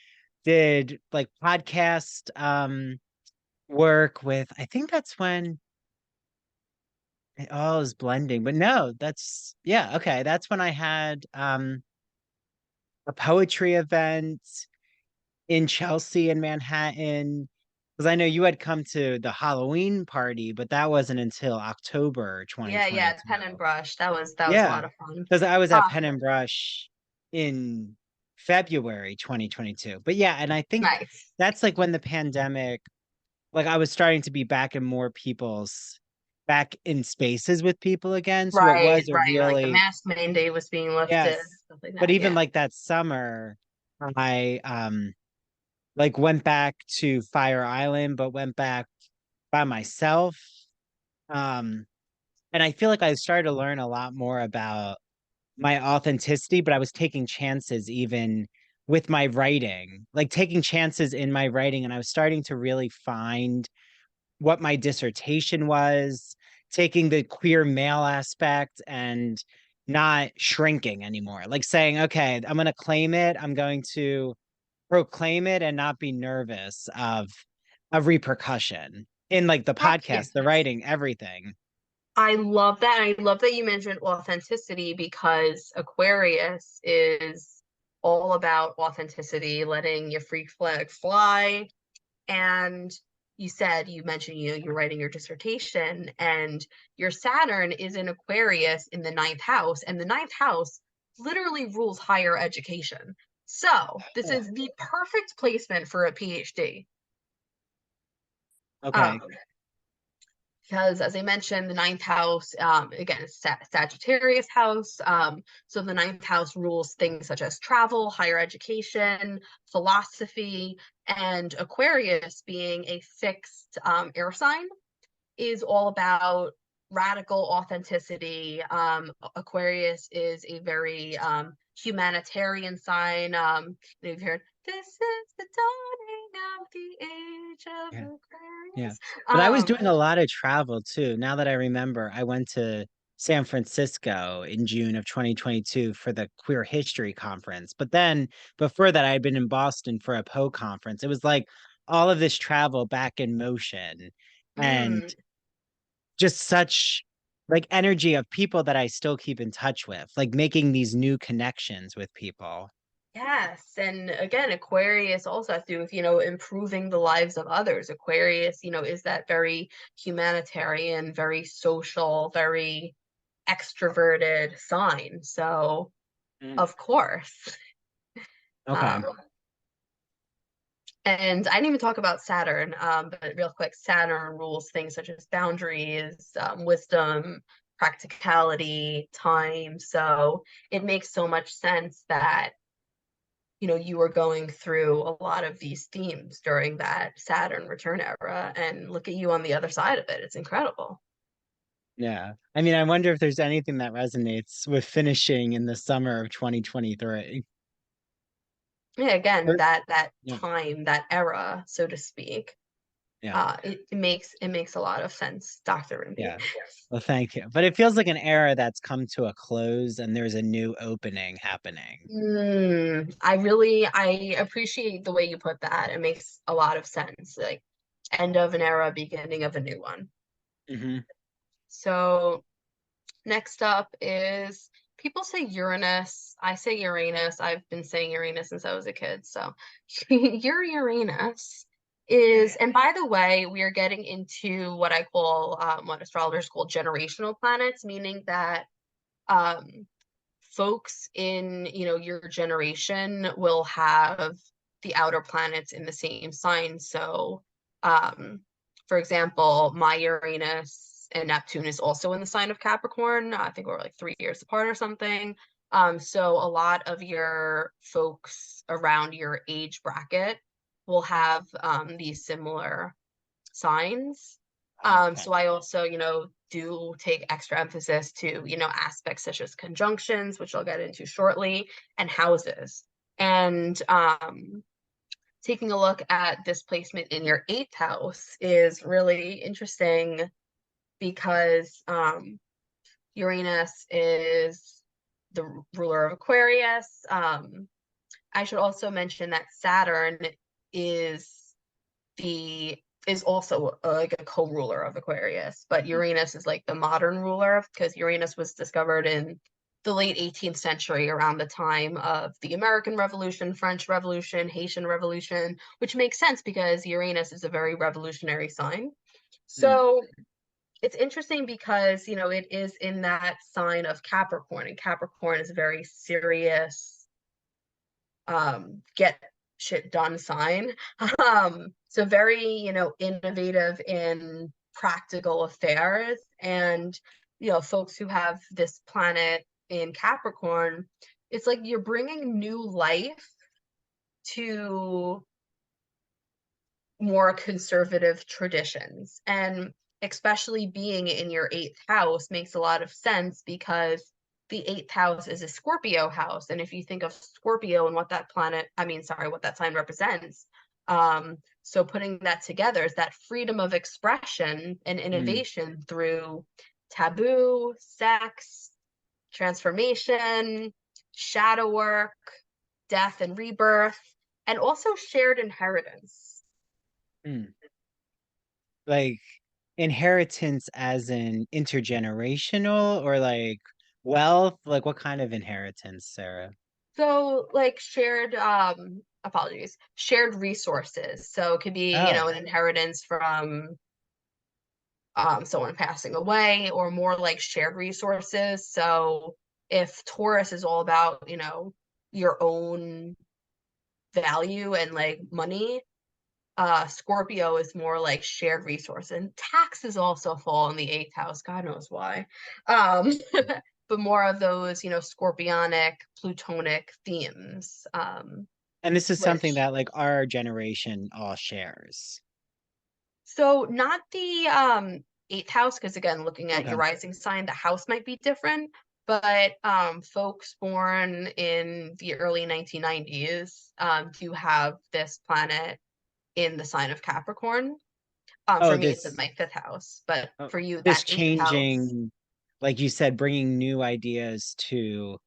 did like podcast work with, I think that's when it all is blending. But no, that's yeah, okay. That's when I had a poetry event in Chelsea and Manhattan. Because I know you had come to the Halloween party, but that wasn't until October Yeah, 2022. pen and brush. That was a Yeah, lot of fun. because I was at Uh, Pen and Brush in February 2022. But yeah, and I think nice. that's like when the pandemic, like I was starting to be back in spaces with people again. So it Right, was a right. Like the really, mask mandate was being lifted, yes. stuff like But that. even Yeah. like that summer, I like went back to Fire Island, but went back by myself. Um, and I feel like I started to learn a lot more about my authenticity, but I was taking chances even with my writing, like taking chances in my writing. And I was starting to really find what my dissertation was, taking the queer male aspect and not shrinking anymore, like saying, okay, I'm going to claim it. I'm going to proclaim it and not be nervous of a repercussion in like the Heck yeah. podcast, the writing, everything. I love that. I love that you mentioned authenticity because Aquarius is all about authenticity, letting your freak flag fly. And you mentioned, you're writing your dissertation, and your Saturn is in Aquarius in the ninth house, and the ninth house literally rules higher education. So this Oh, is the perfect placement for a PhD. okay. Um, because as I mentioned, the ninth house, again, is Sagittarius house. So the ninth house rules things such as travel, higher education, philosophy, and Aquarius, being a fixed air sign, is all about radical authenticity. Aquarius is a very humanitarian sign. You've heard, "This is the dawning of the age of Yeah. Yeah. Aquarius." But I was Um, doing a lot of travel too. Now that I remember, I went to San Francisco in June of 2022 for the Queer History Conference. But then before that, I had been in Boston for a Poe conference. It was like all of this travel back in motion and mm, just such like energy of people that I still keep in touch with, like making these new connections with people. yes, and again, Aquarius also has to do with, improving the lives of others. Aquarius, is that very humanitarian, very social, very extroverted sign. So, Mm. of course. Okay. Um, and I didn't even talk about Saturn, but real quick, Saturn rules things such as boundaries, wisdom, practicality, time. So it makes so much sense that you were going through a lot of these themes during that Saturn return era, and look at you on the other side of it. It's incredible. Yeah. I mean, I wonder if there's anything that resonates with finishing in the summer of 2023. Yeah, again, Or- that Yeah. time, that era, so to speak. Yeah. It makes a lot of sense, Dr. Rimby. Yeah. Well, thank you. But it feels like an era that's come to a close and there's a new opening happening. I appreciate the way you put that. It makes a lot of sense. Like end of an era, beginning of a new one. Hmm. So next up is people say Uranus. I say Uranus. I've been saying Uranus since I was a kid. So your Uranus is, and by the way, we are getting into what I call, what astrologers call generational planets, meaning that um, folks in, your generation will have the outer planets in the same sign. So, um, for example, my Uranus and Neptune is also in the sign of Capricorn. I think we're like 3 years apart or something. So a lot of your folks around your age bracket will have these similar signs. Okay. So I also, do take extra emphasis to, aspects such as conjunctions, which I'll get into shortly, and houses. And taking a look at this placement in your eighth house is really interesting because Uranus is the ruler of Aquarius. I should also mention that Saturn is the is also like a co-ruler of Aquarius, but Uranus is like the modern ruler because Uranus was discovered in the late 18th century around the time of the American Revolution, French Revolution, Haitian Revolution, which makes sense because Uranus is a very revolutionary sign. Mm. So it's interesting because, it is in that sign of Capricorn, and Capricorn is a very serious, get shit done sign. So very, innovative in practical affairs. And, folks who have this planet in Capricorn, it's like you're bringing new life to more conservative traditions. And especially being in your eighth house makes a lot of sense because the eighth house is a Scorpio house. And if you think of Scorpio and what that planet, I mean, sorry, what that sign represents, so putting that together is that freedom of expression and Mm. innovation through taboo, sex, transformation, shadow work, death and rebirth, and also shared inheritance. Mm. Like inheritance as in intergenerational or like wealth? Like what kind of inheritance, Sarah? So like shared apologies, shared resources. So it could be, Oh, an inheritance from someone passing away or more like shared resources. So if Taurus is all about, your own value and like money, Scorpio is more like shared resource, and taxes also fall in the eighth house. God knows why. Um, but more of those, scorpionic, plutonic themes. and this is something Which that like our generation all shares. so not the eighth house, because again, looking at your Okay. rising sign, the house might be different. But folks born in the early 1990s do have this planet in the sign of Capricorn. For Oh, me, it's in this my fifth house, but oh, for you, this that eighth house, changing, like you said, bringing new ideas to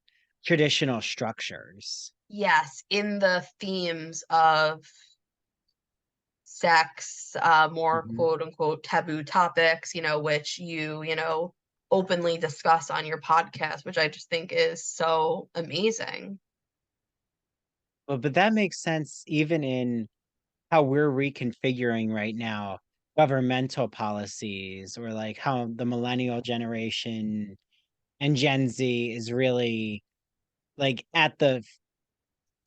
traditional structures. yes, in the themes of sex, more Mhm. quote unquote taboo topics, which you openly discuss on your podcast, which I just think is so amazing. Well, but that makes sense even in how we're reconfiguring right now governmental policies or like how the millennial generation and Gen Z is really like at the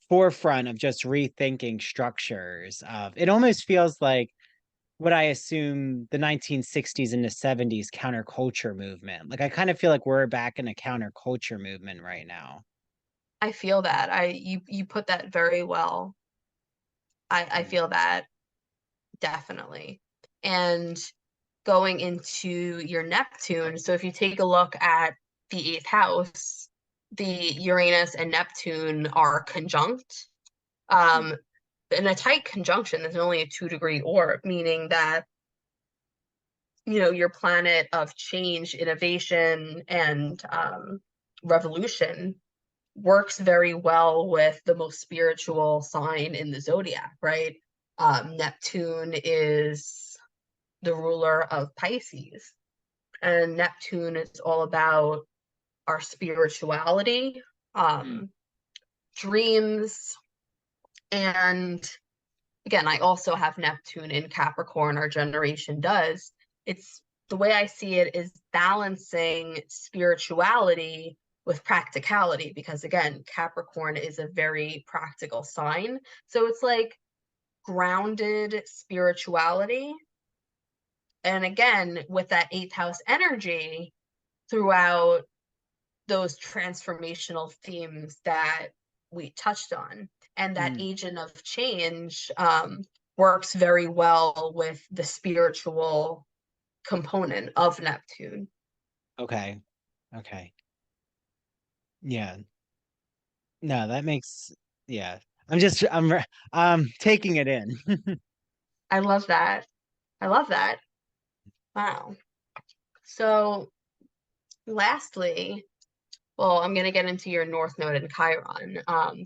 forefront of just rethinking structures of it almost feels like what I assume the 1960s and the 70s counterculture movement. Like I kind of feel like we're back in a counterculture movement right now. I feel that. You put that very well. I Mm. feel that definitely. And going into your Neptune, so if you take a look at the eighth house, the Uranus and Neptune are conjunct. Um, in a tight conjunction, there's only a 2-degree orb, meaning that, your planet of change, innovation, and revolution works very well with the most spiritual sign in the zodiac, right? Neptune is the ruler of Pisces, and Neptune is all about our spirituality, Mm. um, dreams, and again, I also have Neptune in Capricorn, our generation does. It's the way I see it is balancing spirituality with practicality, because again, Capricorn is a very practical sign. So it's like grounded spirituality. And again, with that eighth house energy throughout those transformational themes that we touched on. And that Mm. agent of change works very well with the spiritual component of Neptune. Okay. Okay. Yeah. No, that makes, yeah. I'm taking it in. I love that. I love that. Wow. So, lastly, well, I'm going to get into your North Node and Chiron.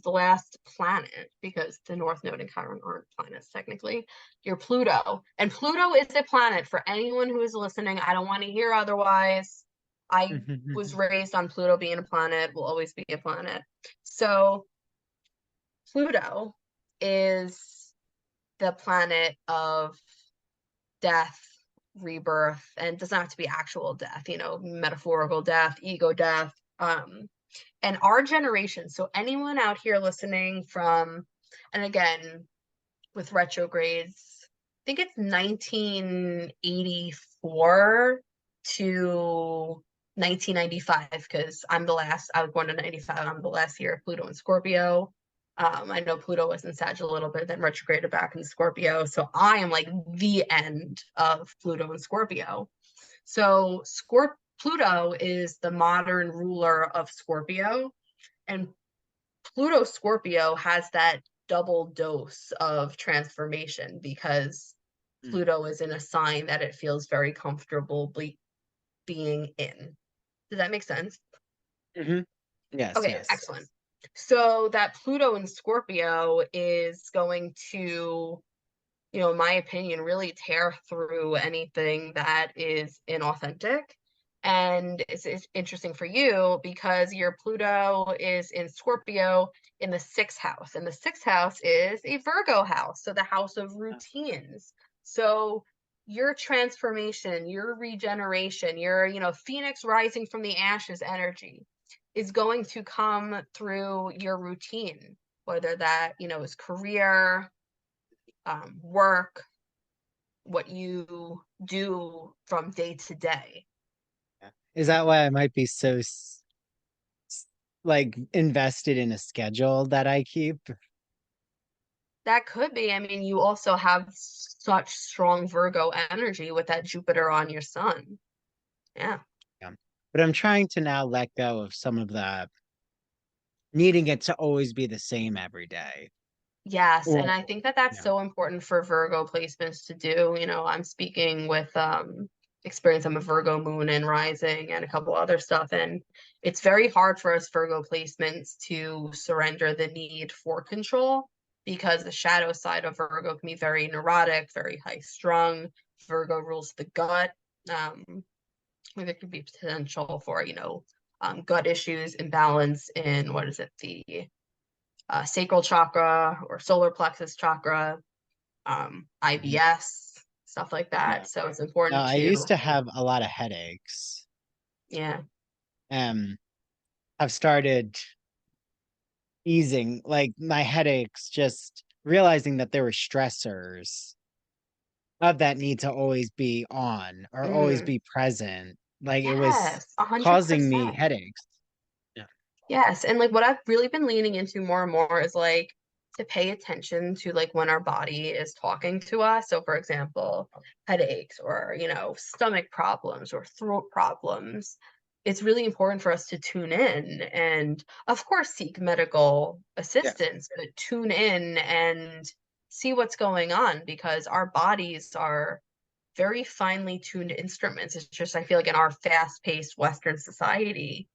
The last planet, because the North Node and Chiron aren't planets technically, your Pluto. And Pluto is a planet for anyone who is listening. I don't want to hear otherwise. I was raised on Pluto being a planet, will always be a planet. So, Pluto is the planet of death, rebirth, and it doesn't have to be actual death, metaphorical death, ego death. And our generation, so anyone out here listening from, and again, with retrogrades, I think it's 1984 to 1995, because I was born in 95, I'm the last year of Pluto and Scorpio. I know Pluto was in Sag a little bit, then retrograded back in Scorpio. So I am like the end of Pluto and Scorpio. So Pluto is the modern ruler of Scorpio, and Pluto Scorpio has that double dose of transformation because Mm. Pluto is in a sign that it feels very comfortable being in. Does that make sense? Hmm. Yes, Okay, yes. excellent. So that Pluto in Scorpio is going to, in my opinion, really tear through anything that is inauthentic. And it's interesting for you because your Pluto is in Scorpio in the sixth house, and the sixth house is a Virgo house, so the house of routines. So your transformation, your regeneration, your, Phoenix rising from the ashes energy is going to come through your routine, whether that, is career, work, what you do from day to day. Yeah. Is that why I might be so like invested in a schedule that I keep? That could be. I mean, you also have such strong Virgo energy with that Jupiter on your sun. Yeah. Yeah. But I'm trying to now let go of some of the needing it to always be the same every day. Yes, and Or, I think that that's yeah. so important for Virgo placements to do. I'm speaking with experience. I'm a Virgo moon and rising and a couple other stuff, and it's very hard for us Virgo placements to surrender the need for control because the shadow side of Virgo can be very neurotic, very high strung. Virgo rules the gut. Um, there could be potential for, gut issues, imbalance in what is it, the sacral chakra or solar plexus chakra, Mhm. IBS, stuff like Yeah. that. So it's No, important I used to, to have a lot of headaches. yeah, Um, I've started easing like my headaches, just realizing that there were stressors of that need to always be on or always mm, be present. Like it was yes, a hundred causing me percent. headaches. Yeah. Yes, and like what I've really been leaning into more and more is like to pay attention to like when our body is talking to us. So for example, headaches or, stomach problems or throat problems. It's really important for us to tune in and of course seek medical Yeah. assistance, but tune in and see what's going on because our bodies are very finely tuned instruments. It's just, I feel like in our fast-paced Western society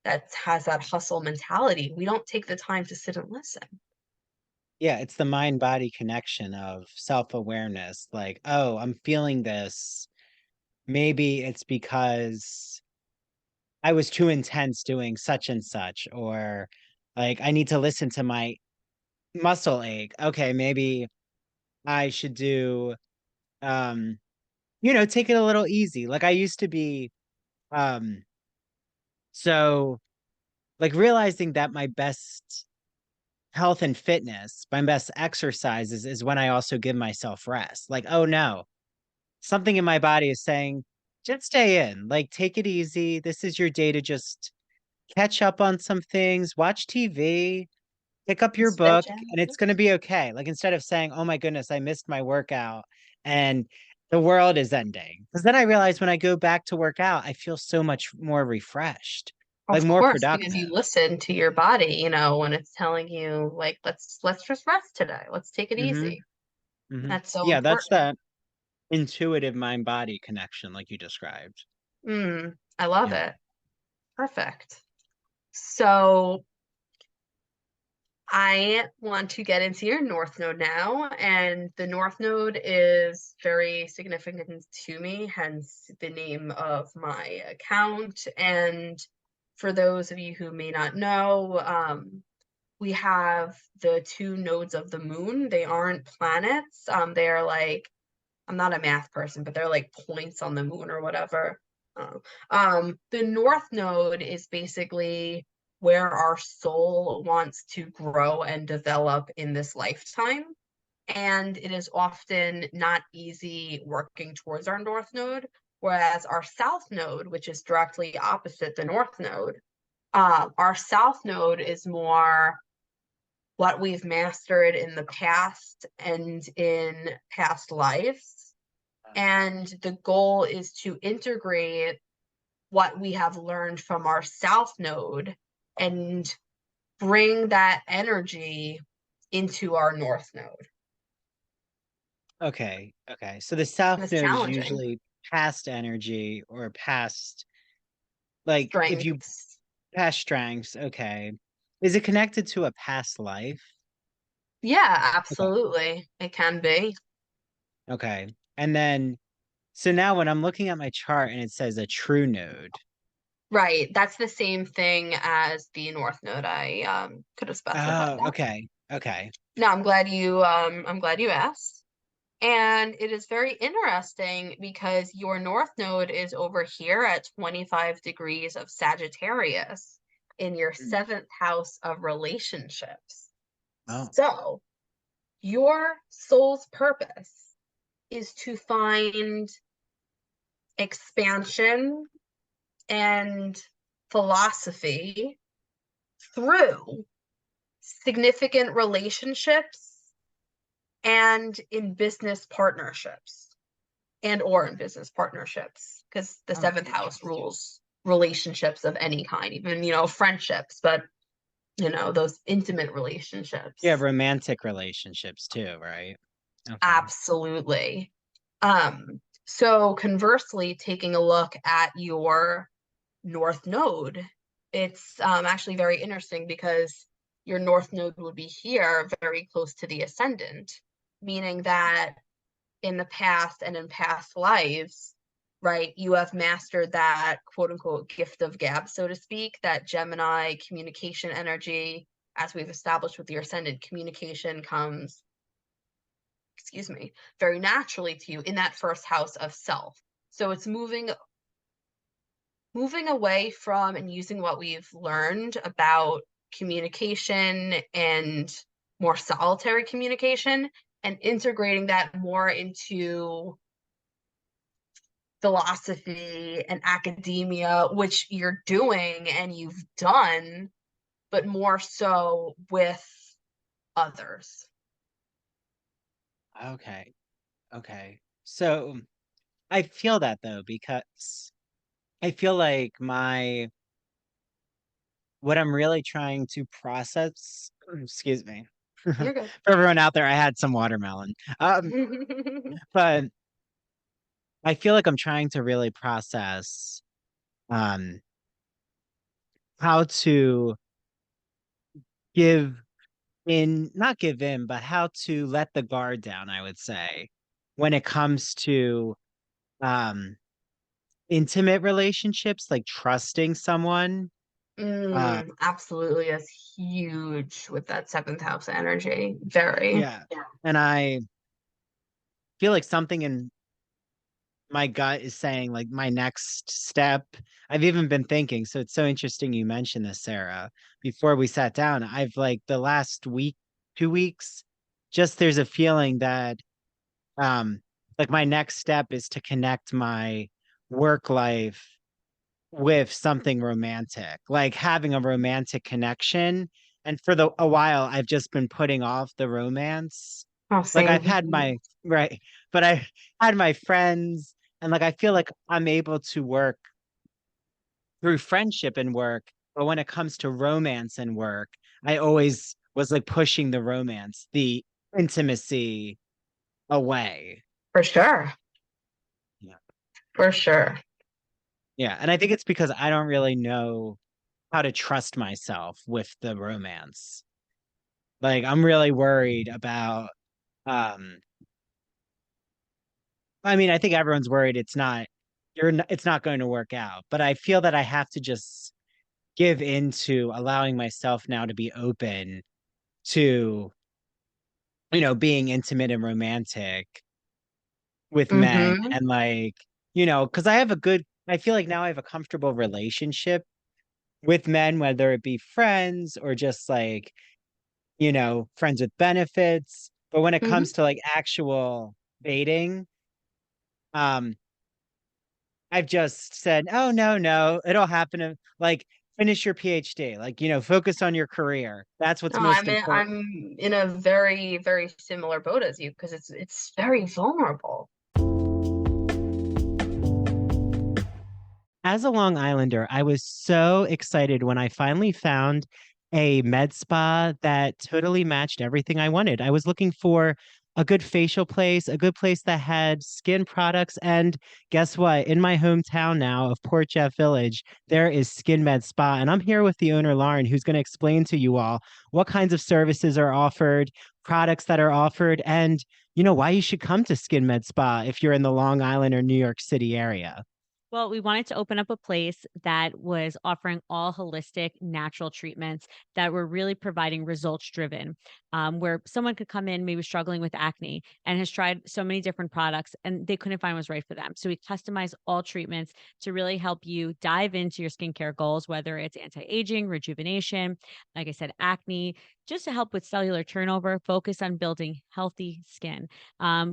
that has that hustle mentality, we don't take the time to sit and listen. Yeah, it's the mind body connection of self-awareness. Like, oh, I'm feeling this. Maybe it's because I was too intense doing such and such, or like I need to listen to my muscle ache. Okay, maybe I should do um, take it a little easy. Like I used to be um so like realizing that my best health and fitness, my best exercises is when I also give myself rest. Like, oh no, something in my body is saying, just stay in, like, take it easy. This is your day to just catch up on some things, watch TV, pick up your book, Stretch out. and it's going to be okay. Like, instead of saying, oh my goodness, I missed my workout and the world is ending. Because then I realize when I go back to work out, I feel so much more refreshed, like Of more course, because productive. you listen to your body, when it's telling you like let's just rest today. Let's take it Hmm. easy. Hmm. That's so Yeah, that's important. that intuitive mind body connection, like you described. I love Yeah. it. Perfect. So I want to get into your North Node now, and the North Node is very significant to me, hence the name of my account. And for those of you who may not know, we have the two nodes of the moon. They aren't planets. They are like, I'm not a math person, but they're like points on the moon or whatever. Uh, the North Node is basically where our soul wants to grow and develop in this lifetime. And it is often not easy working towards our North Node, whereas our South Node, which is directly opposite the North Node, our South Node is more what we've mastered in the past and in past lives. And the goal is to integrate what we have learned from our South Node and bring that energy into our North Node. Okay. Okay. So the And South it's Node is challenging. usually past energy or past, like, if you Strengths. past strengths. Okay. Is it connected to a past life? Yeah, Okay. absolutely. It can be. Okay. And then, so now when I'm looking at my chart and it says a true node. Right. That's the same thing as the North Node. I could have specified Oh, that. okay. Okay. No, I'm glad you asked. And it is very interesting because your North Node is over here at 25 degrees of Sagittarius in your Mm. seventh house of relationships. Oh, So, your soul's purpose is to find expansion and philosophy through significant relationships and in business partnerships. And or in business partnerships because the oh, seventh house interesting. rules relationships of any kind, even friendships, but those intimate Yeah, relationships. romantic relationships too, right? Okay. Absolutely. So conversely, taking a look at your North Node, it's actually very interesting because your North Node would be here very close to the ascendant, meaning that in the past and in past lives, right, you have mastered that quote unquote gift of gab, so to speak, that Gemini communication energy. As we've established with your ascendant, communication comes, excuse me, very naturally to you in that first house of self. So it's moving away from and using what we've learned about communication and more solitary communication and integrating that more into philosophy and academia, which you're doing and you've done, but more so with others. Okay. Okay. So I feel that though, because I feel like what I'm really trying to process, excuse me. You're good. For everyone out there, I had some watermelon. But I feel like I'm trying to really process um how to give not give in, but how to let the guard down, I would say, when it comes to um intimate relationships, like trusting someone. Uh Absolutely is huge with that seventh house energy. Very. yeah. And I feel like something in my gut is saying like my next step. I've even been thinking, so it's so interesting you mentioned this, Sarah. Before we sat down, I've like the last week, 2 weeks, just there's a feeling that um like my next step is to connect my work life with something romantic, like having a romantic connection. And for a while, I've just been putting off the romance. Oh, Like same I've here. had my right, but I had my friends, and like I feel like I'm able to work through friendship and work. But when it comes to romance and work, I always was like pushing the romance, the intimacy away. For sure. Yeah. For sure. Yeah. And I think it's because I don't really know how to trust myself with the romance. Like I'm really worried about um I mean, I think everyone's worried it's not going to work out, but I feel that I have to just give into allowing myself now to be open to, being intimate and romantic with men Mm-hmm. and like, because I feel like now I have a comfortable relationship with men, whether it be friends or just like friends with benefits. But when it Mm-hmm. comes to like actual dating, um, I've just said, oh no, no, it'll happen to like finish your PhD, like, focus on your career. That's what's No, most important. I'm in a very, very similar boat as you because it's very vulnerable. As a Long Islander, I was so excited when I finally found a med spa that totally matched everything I wanted. I was looking for a good facial place, a good place that had skin products. And guess what? In my hometown now of Port Jeff Village, there is Skin Med Spa. And I'm here with the owner, Lauren, who's going to explain to you all what kinds of services are offered, products that are offered, and why you should come to Skin Med Spa if you're in the Long Island or New York City area. Well, we wanted to open up a place that was offering all holistic, natural treatments that were really providing results driven, where someone could come in, maybe struggling with acne, and has tried so many different products and they couldn't find what was right for them. So we customize all treatments to really help you dive into your skincare goals, whether it's anti aging, rejuvenation, like I said, acne, just to help with cellular turnover, focus on building healthy skin.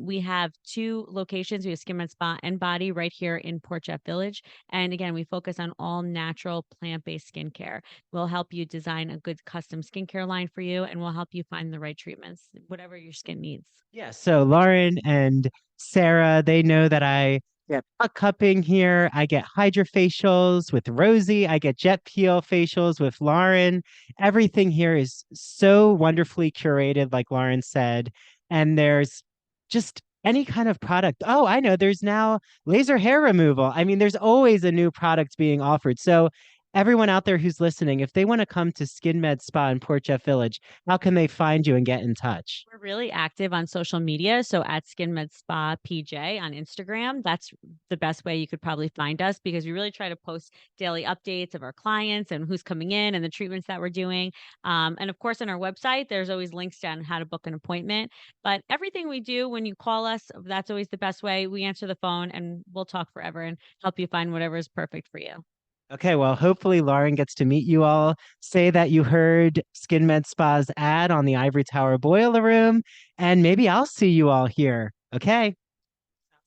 We have two locations. We have Skin Med Spa and Body right here in Port Jeff Village. And again, we focus on all natural plant-based skincare. We'll help you design a good custom skincare line for you, and we'll help you find the right treatments, whatever your skin needs. Yeah, so Lauren and Sarah, they know that I get puck cupping here. I get hydrofacials with Rosie. I get jet peel facials with Lauren. Everything here is so wonderfully curated, like Lauren said. And there's just any kind of product. Oh, I know. There's now laser hair removal. I mean, there's always a new product being offered. So everyone out there who's listening, if they want to come to Skin Med Spa in Port Jeff Village, how can they find you and get in touch? We're really active on social media. So at Skin Med Spa PJ on Instagram, that's the best way you could probably find us because we really try to post daily updates of our clients and who's coming in and the treatments that we're doing. And of course, on our website, there's always links on how to book an appointment. But everything we do when you call us, that's always the best way. We answer the phone and we'll talk forever and help you find whatever is perfect for you. Okay, well, hopefully Lauren gets to meet you all. Say that you heard Skin Med Spa's ad on the Ivory Tower Boiler Room, and maybe I'll see you all here. Okay.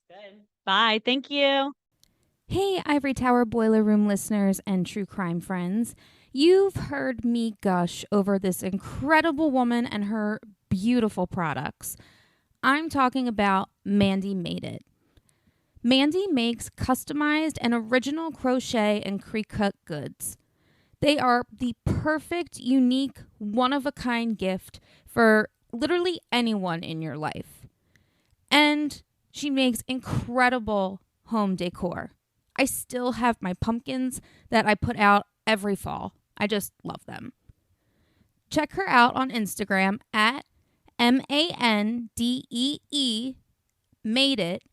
Good. Bye. Thank you. Hey, Ivory Tower Boiler Room listeners and true crime friends. You've heard me gush over this incredible woman and her beautiful products. I'm talking about Mandy Made It. Mandy makes customized and original crochet and pre-cut goods. They are the perfect, unique, one of a kind gift for literally anyone in your life. And she makes incredible home decor. I still have my pumpkins that I put out every fall. I just love them. Check her out on Instagram at MANDEE Made It,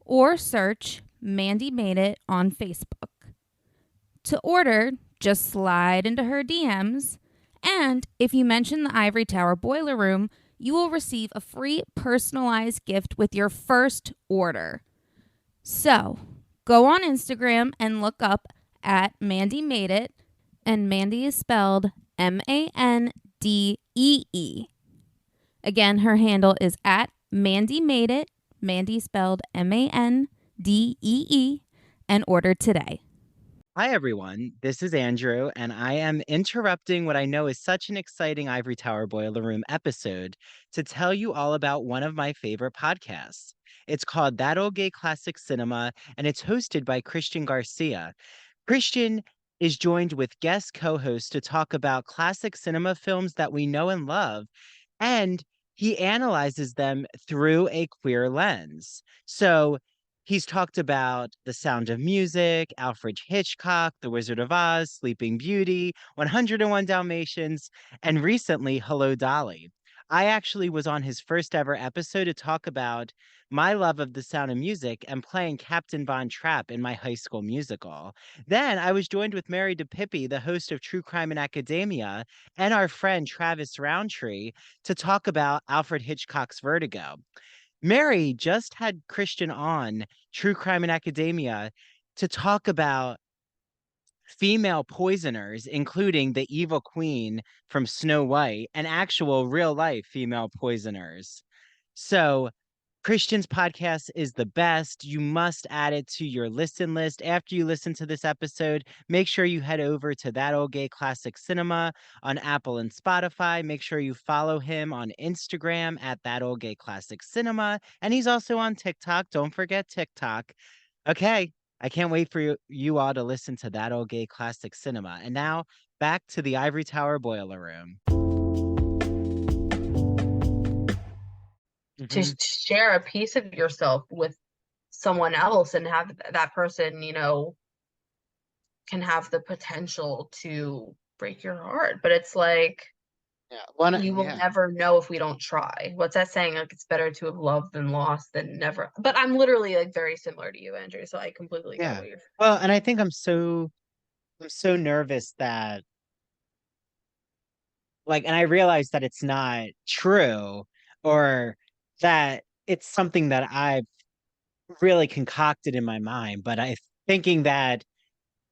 or search Mandy Made It on Facebook. To order, just slide into her DMs, and if you mention the Ivory Tower Boiler Room, you will receive a free personalized gift with your first order. So, go on Instagram and look up at Mandy Made It, and Mandy is spelled MANDEE. Again, her handle is at Mandy Made It, Mandy spelled MANDEE, and order today. Hi, everyone. This is Andrew, and I am interrupting what I know is such an exciting Ivory Tower Boiler Room episode to tell you all about one of my favorite podcasts. It's called That Old Gay Classic Cinema, and it's hosted by Christian Garcia. Christian is joined with guest co hosts to talk about classic cinema films that we know and love, and he analyzes them through a queer lens. So he's talked about The Sound of Music, Alfred Hitchcock, The Wizard of Oz, Sleeping Beauty, 101 Dalmatians, and recently Hello, Dolly. I actually was on his first ever episode to talk about my love of The Sound of Music and playing Captain Von Trapp in my high school musical. Then I was joined with Mary DePippi, the host of True Crime in Academia, and our friend Travis Roundtree to talk about Alfred Hitchcock's Vertigo. Mary just had Christian on True Crime in Academia to talk about female poisoners, including the evil queen from Snow White and actual real life female poisoners. So, Christian's podcast is the best. You must add it to your listen list. After you listen to this episode, make sure you head over to That Old Gay Classic Cinema on Apple and Spotify. Make sure you follow him on Instagram at That Old Gay Classic Cinema. And he's also on TikTok. Don't forget TikTok. Okay, I can't wait for you all to listen to That Old Gay Classic Cinema. And now back to the Ivory Tower Boiler Room. To share a piece of yourself with someone else and have that person, can have the potential to break your heart. But it's like, you will never know if we don't try. What's that saying? Like, it's better to have loved than lost than never. But I'm literally like very similar to you, Andrew. So I completely get what you're. Well, and I think I'm so nervous that and I realize that it's not true, or that it's something that I've really concocted in my mind, but I'm thinking that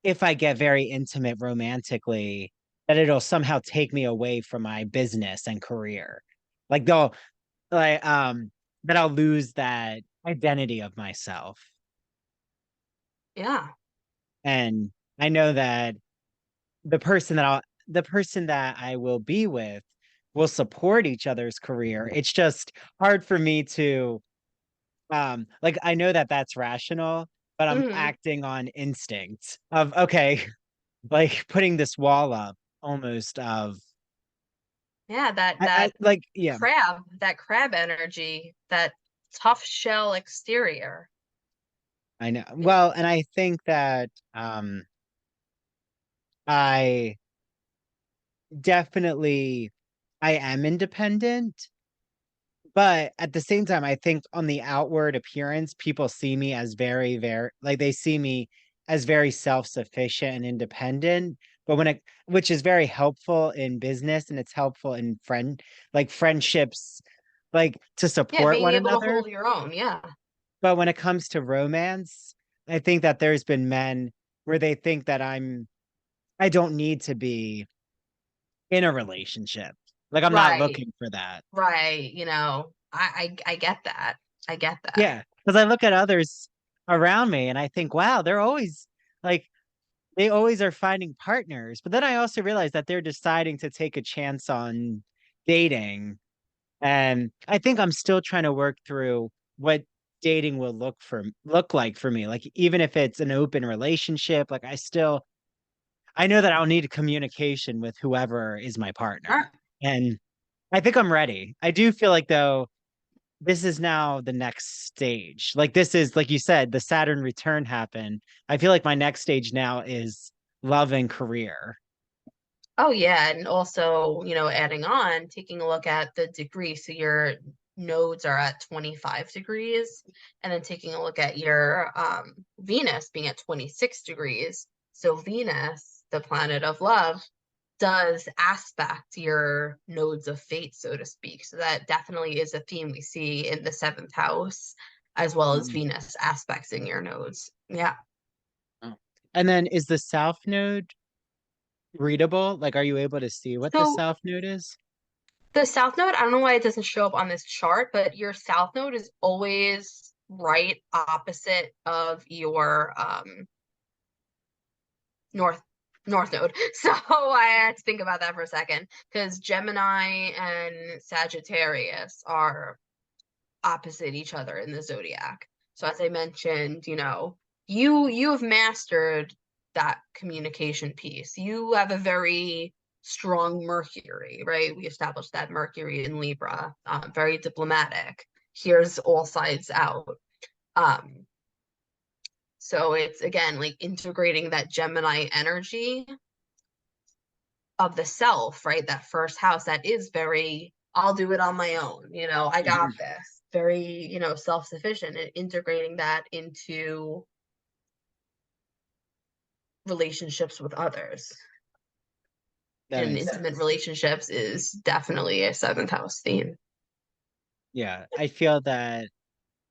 if I get very intimate romantically, that it'll somehow take me away from my business and career. Like they'll that I'll lose that identity of myself. Yeah. And I know that the person that I will be with will support each other's career. It's just hard for me to I know that that's rational, but I'm acting on instinct of okay, like putting this wall up almost of that crab energy, that tough shell exterior. I know. Well, and I think that I definitely I am independent, but at the same time, I think on the outward appearance, people see me as very, very they see me as very self-sufficient and independent. But which is very helpful in business, and it's helpful in friendships, to support being one able another. to hold your own. Yeah. But when it comes to romance, I think that there's been men where they think that I don't need to be in a relationship. Like I'm not looking for that. Right. I get that. I get that. Yeah. Because I look at others around me and I think, wow, they're always they always are finding partners. But then I also realize that they're deciding to take a chance on dating. And I think I'm still trying to work through what dating will look like for me. Like even if it's an open relationship, I know that I'll need communication with whoever is my partner. All right. And I think I'm ready. I do feel like though this is now the next stage. Like this is like you said, the Saturn return happened. I feel like my next stage now is love and career. Oh yeah, and also, adding on, taking a look at the degree. So your nodes are at 25 degrees, and then taking a look at your Venus being at 26 degrees. So Venus, the planet of love, does aspect your nodes of fate, so to speak. So that definitely is a theme we see in the seventh house, as well as Mm. Venus aspects in your nodes. Yeah. Oh. And then is the South Node readable? Like, are you able to see what the So South Node is? the south node, I don't know why it doesn't show up on this chart, but your south node is always right opposite of your north north node. So I had to think about that for a second because Gemini and Sagittarius are opposite each other in the zodiac. So as I mentioned, you have mastered that communication piece. You have a very strong Mercury, right? We established that Mercury in Libra, very diplomatic. Here's all sides out. Um, so it's again like integrating that Gemini energy of the self, right? That first house that is very, I'll do it on my own, I got Mhm. this. Very, self-sufficient, and integrating that into relationships with others. That And makes intimate sense. relationships is definitely a seventh house theme. Yeah, I feel that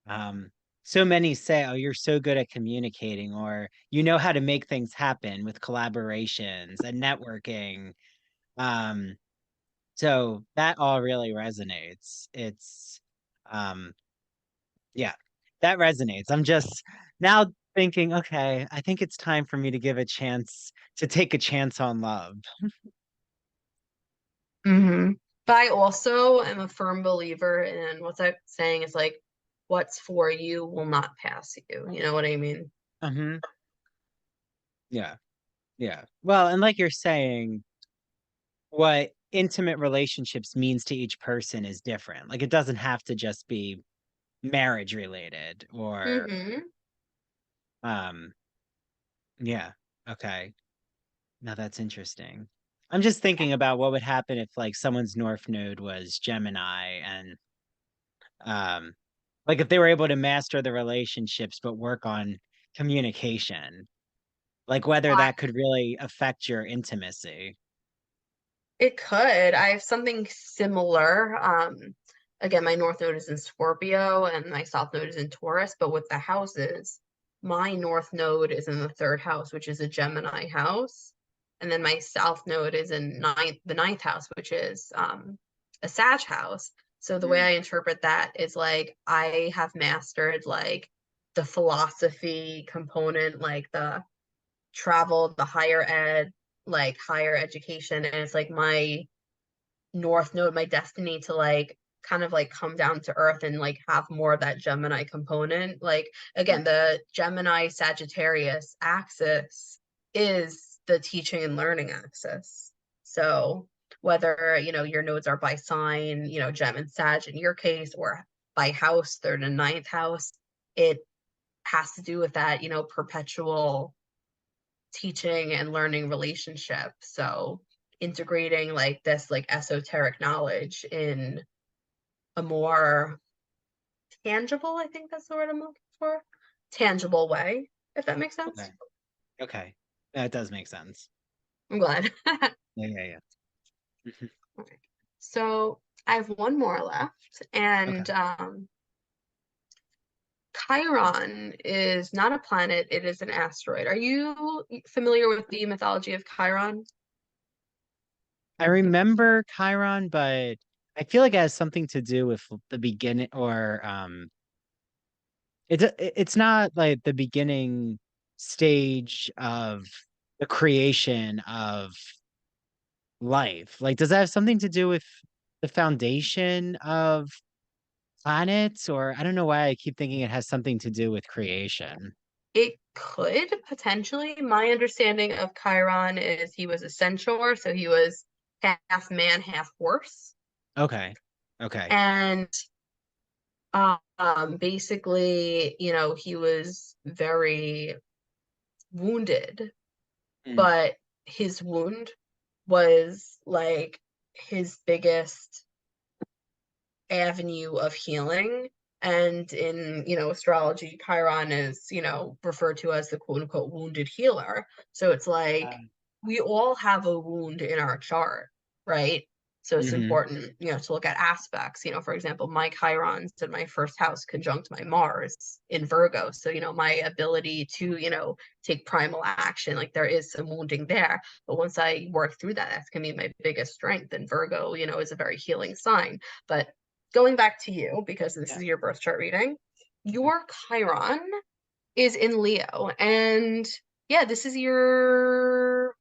um so many say, "Oh, you're so good at communicating," or you know how to make things happen with collaborations and networking. Um, so that all really resonates. It's um yeah, that resonates. I'm just now thinking, okay, I think it's time for me to give a chance to take a chance on love. But I also am a firm believer in what's that saying is like, what's for you will not pass you. You know what I mean? Hmm. Yeah, yeah. Well, and like you're saying, what intimate relationships means to each person is different. Like it doesn't have to just be marriage related or Mm-hmm. um yeah, okay. Now that's interesting. I'm just thinking about what would happen if like someone's North Node was Gemini and um like if they were able to master the relationships but work on communication, like whether that could really affect your intimacy. It could. I have something similar. Again, my North Node is in Scorpio and my South Node is in Taurus, but with the houses, my North Node is in the third house, which is a Gemini house. And then my South Node is in the ninth house, which is a Sag house. So the way I interpret that is like I have mastered like the philosophy component, like the travel, the higher ed, like higher education, and it's like my north node, my destiny to like kind of like come down to earth and like have more of that Gemini component. Like again, the Gemini Sagittarius axis is the teaching and learning axis. So whether your nodes are by sign, Gem and Sag in your case, or by house, third and ninth house, it has to do with that, perpetual teaching and learning relationship. So integrating like this like esoteric knowledge in a more tangible, I think that's the word I'm looking for, tangible way, if that makes sense. Okay. Okay. That does make sense. I'm glad. Yeah, yeah, yeah. Mhm. Okay. So I have one more left, Okay. and Chiron is not a planet, it is an asteroid. Are you familiar with the mythology of Chiron? I remember Chiron, but I feel like it has something to do with the beginning or it's not like the beginning stage of the creation of life. Like, does that have something to do with the foundation of planets? Or I don't know why I keep thinking it has something to do with creation. It could potentially. My understanding of Chiron is he was a centaur, so he was half man, half horse. Okay. Okay. And basically, he was very wounded, Mm. but his wound was like his biggest avenue of healing. And in, astrology, Chiron is, referred to as the quote unquote wounded healer. So it's like we all have a wound in our chart, right? So it's Mhm. important, to look at aspects. For example, my Chiron's in my first house conjunct my Mars in Virgo. So, my ability to, take primal action, like there is some wounding there. But once I work through that, that's gonna be my biggest strength. And Virgo, is a very healing sign. But going back to you, because this Yeah. is your birth chart reading, your Chiron is in Leo. And yeah, this is your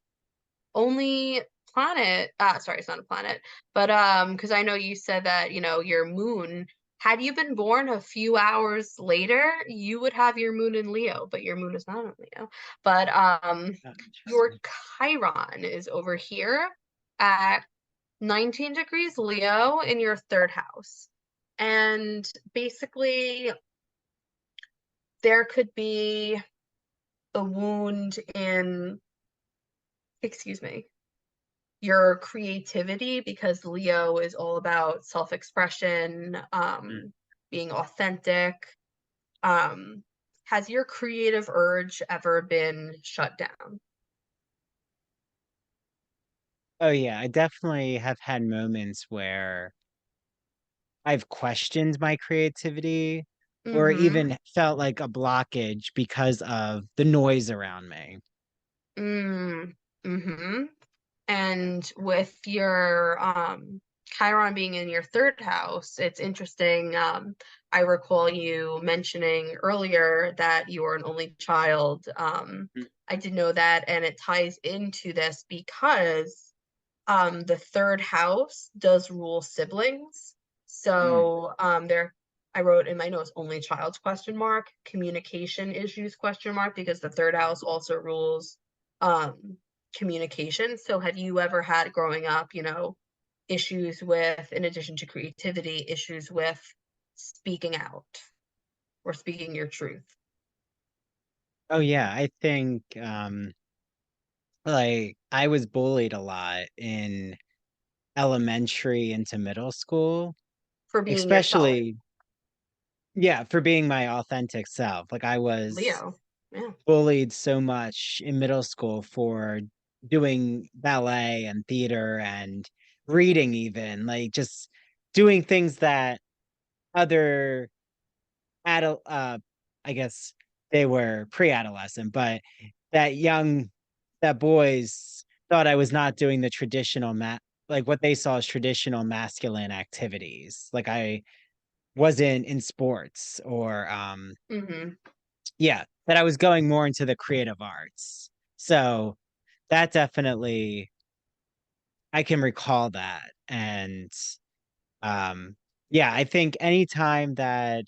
only planet. Sorry, it's not a planet, but because I know you said that, your moon, had you been born a few hours later, you would have your moon in Leo, but your moon is not in Leo. But Oh, your interesting. Chiron is over here at 19 degrees Leo in your third house. And basically, there could be a wound in, excuse me, your creativity, because Leo is all about self-expression, Mm. being authentic. Has your creative urge ever been shut down? Oh yeah, I definitely have had moments where I've questioned my creativity or Mm-hmm. even felt like a blockage because of the noise around me. Mm-hmm. And with your Chiron being in your third house, it's interesting. I recall you mentioning earlier that you are an only child. Mm. I did know that, and it ties into this because the third house does rule siblings. Mm. So there, I wrote in my notes, only child's question mark, communication issues question mark, because the third house also rules communication. So have you ever had growing up, issues with, in addition to creativity, issues with speaking out or speaking your truth? Oh yeah, I think like I was bullied a lot in elementary into middle school, For being yourself? especially yeah, for being my authentic self. Like I was Leo. Yeah. bullied so much in middle school for doing ballet and theater and reading even, like just doing things that other adult I guess they were pre-adolescent, but that young that boys thought I was not doing the traditional like what they saw as traditional masculine activities. Like I wasn't in sports or Mm-hmm. yeah, that I was going more into the creative arts. So that definitely I can recall that. And um yeah, I think anytime that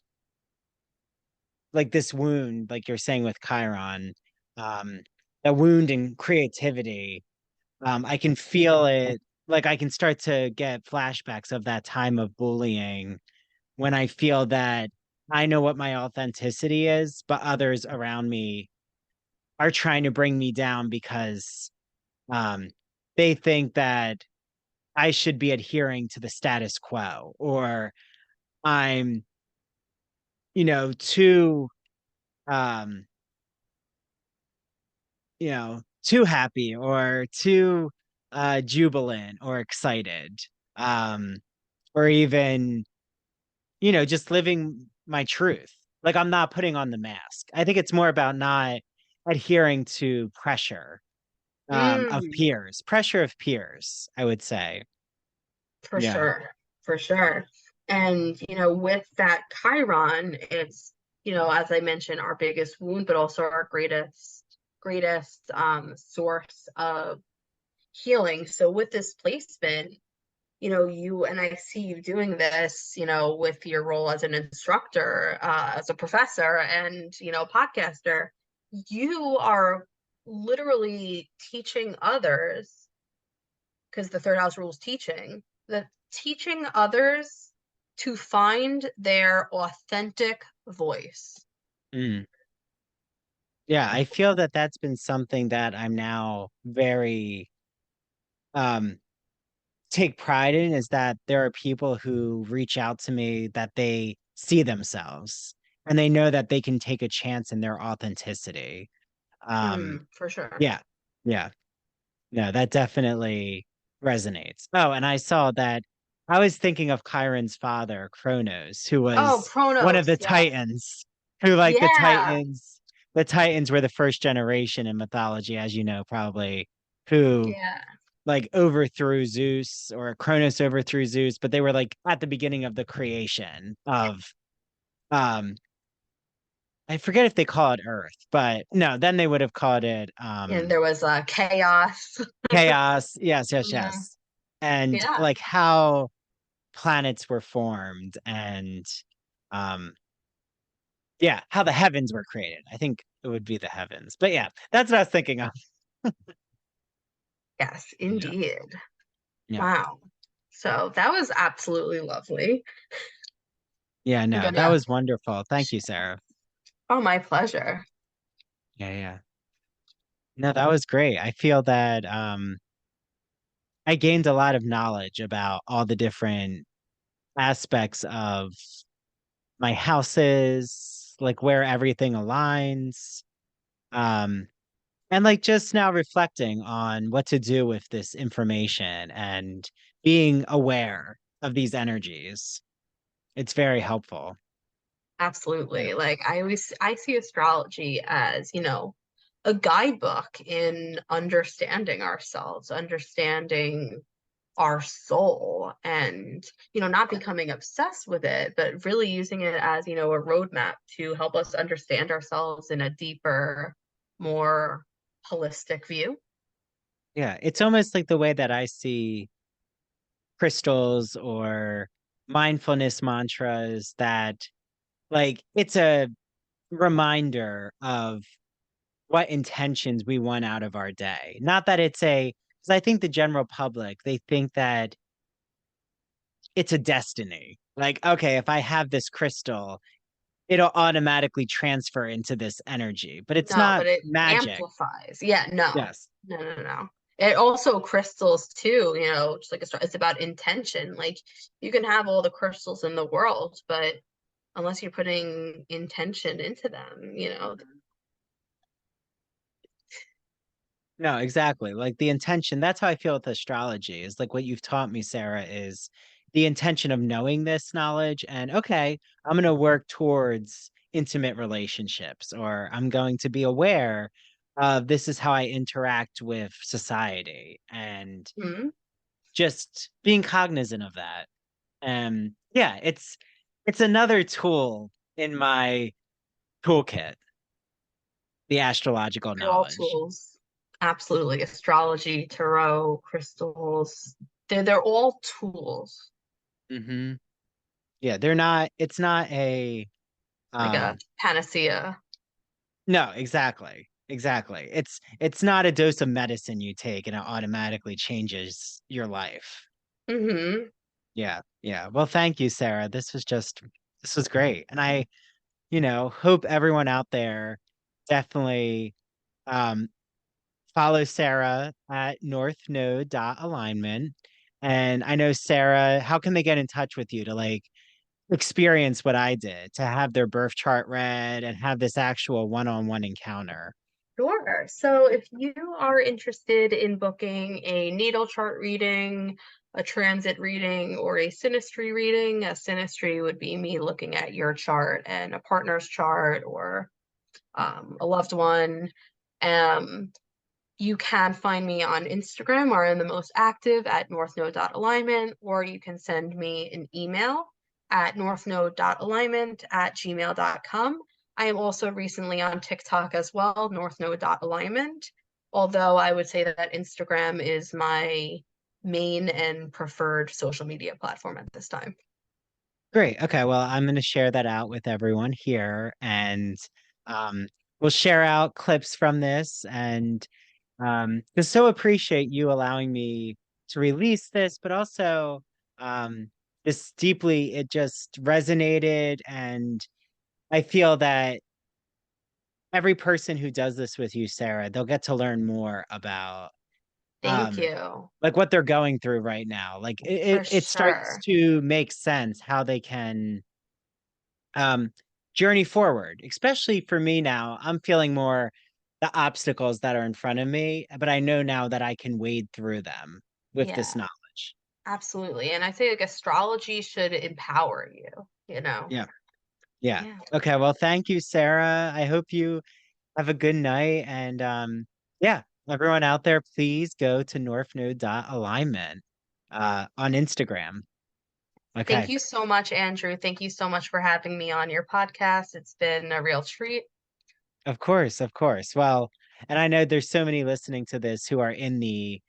like this wound, like you're saying with Chiron, um, that wound in creativity, I can feel it. Like I can start to get flashbacks of that time of bullying when I feel that I know what my authenticity is, but others around me are trying to bring me down because um, they think that I should be adhering to the status quo or I'm, too um too happy or too jubilant or excited. Um, or even, just living my truth. Like I'm not putting on the mask. I think it's more about not adhering to pressure of Mm. peers, pressure of peers, I would say. For Yeah. sure, for sure. And, with that Chiron, it's, as I mentioned, our biggest wound, but also our greatest source of healing. So with this placement, you and I see you doing this, with your role as an instructor, as a professor and, podcaster, you are literally teaching others, because the third house rules teaching, that teaching others to find their authentic voice. Mm. Yeah, I feel that that's been something that I'm now very um take pride in, is that there are people who reach out to me that they see themselves and they know that they can take a chance in their authenticity. For sure. Yeah. Yeah. No, that definitely resonates. Oh, and I saw that I was thinking of Chiron's father, Kronos, who Oh, was one of Pronos, the yes. Titans, who like Yeah. the Titans were the first generation in mythology, as you know, probably, who Yeah. like overthrew Zeus, or Kronos overthrew Zeus, but they were like at the beginning of the creation of um I forget if they call it Earth, but no, then they would have called it And there was chaos. chaos. Yes, yes, Yeah. yes. And Yeah. like how planets were formed, and um yeah, how the heavens were created. I think it would be the heavens. But yeah, that's what I was thinking of. Yes, Yeah. indeed. Yeah. Wow. So that was absolutely lovely. Yeah, I'm no, that gonna, was wonderful. Thank you, Sarah. oh, my pleasure. Yeah, yeah. No, that was great. I feel that I gained a lot of knowledge about all the different aspects of my houses, like where everything aligns. Um, and like just now reflecting on what to do with this information and being aware of these energies. It's very helpful. Yeah. Absolutely. Like I see astrology as, a guidebook in understanding ourselves, understanding our soul, and, not becoming obsessed with it, but really using it as, a roadmap to help us understand ourselves in a deeper, more holistic view. Yeah. It's almost like the way that I see crystals or mindfulness mantras, that like it's a reminder of what intentions we want out of our day. Not that it's a, because I think the general public, they think that it's a destiny. Like, okay, if I have this crystal, it'll automatically transfer into this energy, but it's No, not but it magic. amplifies. Yeah, no. Yes. No, no, no, no. It also crystals too, just like it's about intention. Like you can have all the crystals in the world, but unless you're putting intention into them, No, exactly. Like the intention, that's how I feel with astrology, is like what you've taught me, Sarah, is the intention of knowing this knowledge. And okay, I'm going to work towards intimate relationships, or I'm going to be aware of this is how I interact with society, and Mhm. just being cognizant of that. And yeah, it's another tool in my toolkit, the astrological They're all knowledge. tools. Absolutely. Astrology, tarot, crystals. They're all tools. Hmm. Yeah, they're not, it's not a Like a um panacea. no, exactly. Exactly. It's not a dose of medicine you take and it automatically changes your life. Hmm. Yeah. Yeah. Well, thank you, Sarah. This was great. And I, hope everyone out there definitely um follow Sarah at northnode.alignment. And I know, Sarah, how can they get in touch with you to like experience what I did, to have their birth chart read and have this actual one-on-one encounter? Sure. So if you are interested in booking a natal chart reading, a transit reading, or a synastry reading, a synastry would be me looking at your chart and a partner's chart or a loved one. Um, you can find me on Instagram, or in the most active at northnode.alignment, or you can send me an email at northnode.alignment@gmail.com. I am also recently on TikTok as well, northnode.alignment, although I would say that Instagram is my main and preferred social media platform at this time. Great. Okay. Well, I'm going to share that out with everyone here. And um, we'll share out clips from this, and just so appreciate you allowing me to release this, but also this deeply, it just resonated, and I feel that every person who does this with you, Sarah, they'll get to learn more about Thank um you. like what they're going through right now. Like For it starts sure. to make sense how they can um journey forward. Especially for me now, I'm feeling more the obstacles that are in front of me, but I know now that I can wade through them with this Yeah, knowledge. absolutely. And I say like astrology should empower you, you know? Yeah. Yeah. Yeah. Okay, well, thank you, Sarah. I hope you have a good night, and yeah, everyone out there, please go to northnode.alignment on Instagram. Thank Okay. you so much, Andrew. Thank you so much for having me on your podcast. It's been a real treat. Of course, of course. Well, and I know there's so many listening to this who are in the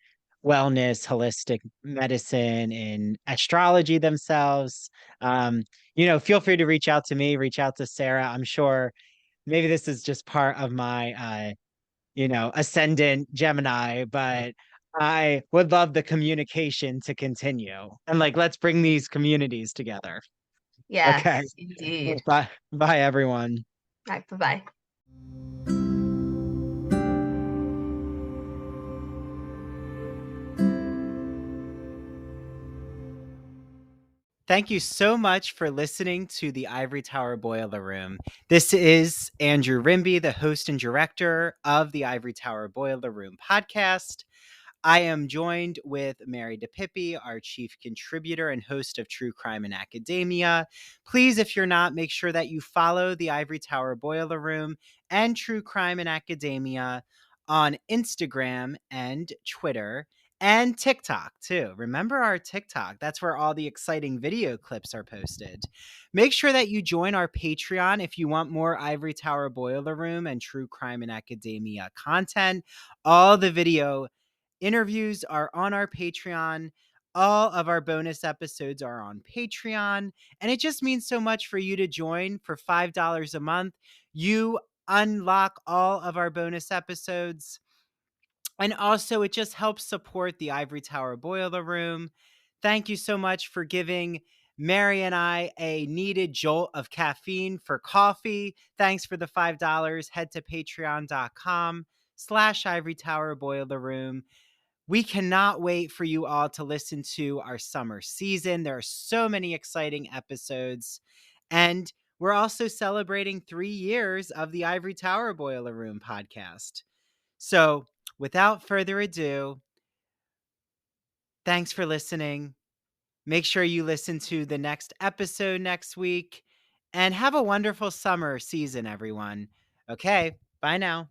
wellness, holistic medicine, and astrology themselves. Um, feel free to reach out to me, reach out to Sarah. I'm sure maybe this is just part of my ascendant Gemini, but I would love the communication to continue. And like, let's bring these communities together. Okay. Yes, indeed. Bye. Bye, everyone. All right, bye-bye. Thank you so much for listening to the Ivory Tower Boiler Room. This is Andrew Rimby, the host and director of the Ivory Tower Boiler Room podcast. I am joined with Mary DePippi, our chief contributor and host of True Crime in Academia. Please, if you're not, make sure that you follow the Ivory Tower Boiler Room and True Crime in Academia on Instagram and Twitter and TikTok too. Remember our TikTok. That's where all the exciting video clips are posted. Make sure that you join our Patreon if you want more Ivory Tower Boiler Room and True Crime in Academia content. All the video interviews are on our Patreon. All of our bonus episodes are on Patreon. And it just means so much for you to join for $5 a month. You unlock all of our bonus episodes. And also, it just helps support the Ivory Tower Boiler Room. Thank you so much for giving Mary and I a needed jolt of caffeine for coffee. Thanks for the $5. Head to patreon.com/Ivory Tower Boiler Room. We cannot wait for you all to listen to our summer season. There are so many exciting episodes. And we're also celebrating 3 years of the Ivory Tower Boiler Room podcast. So, without further ado, thanks for listening. Make sure you listen to the next episode next week, and have a wonderful summer season, everyone. Okay, bye now.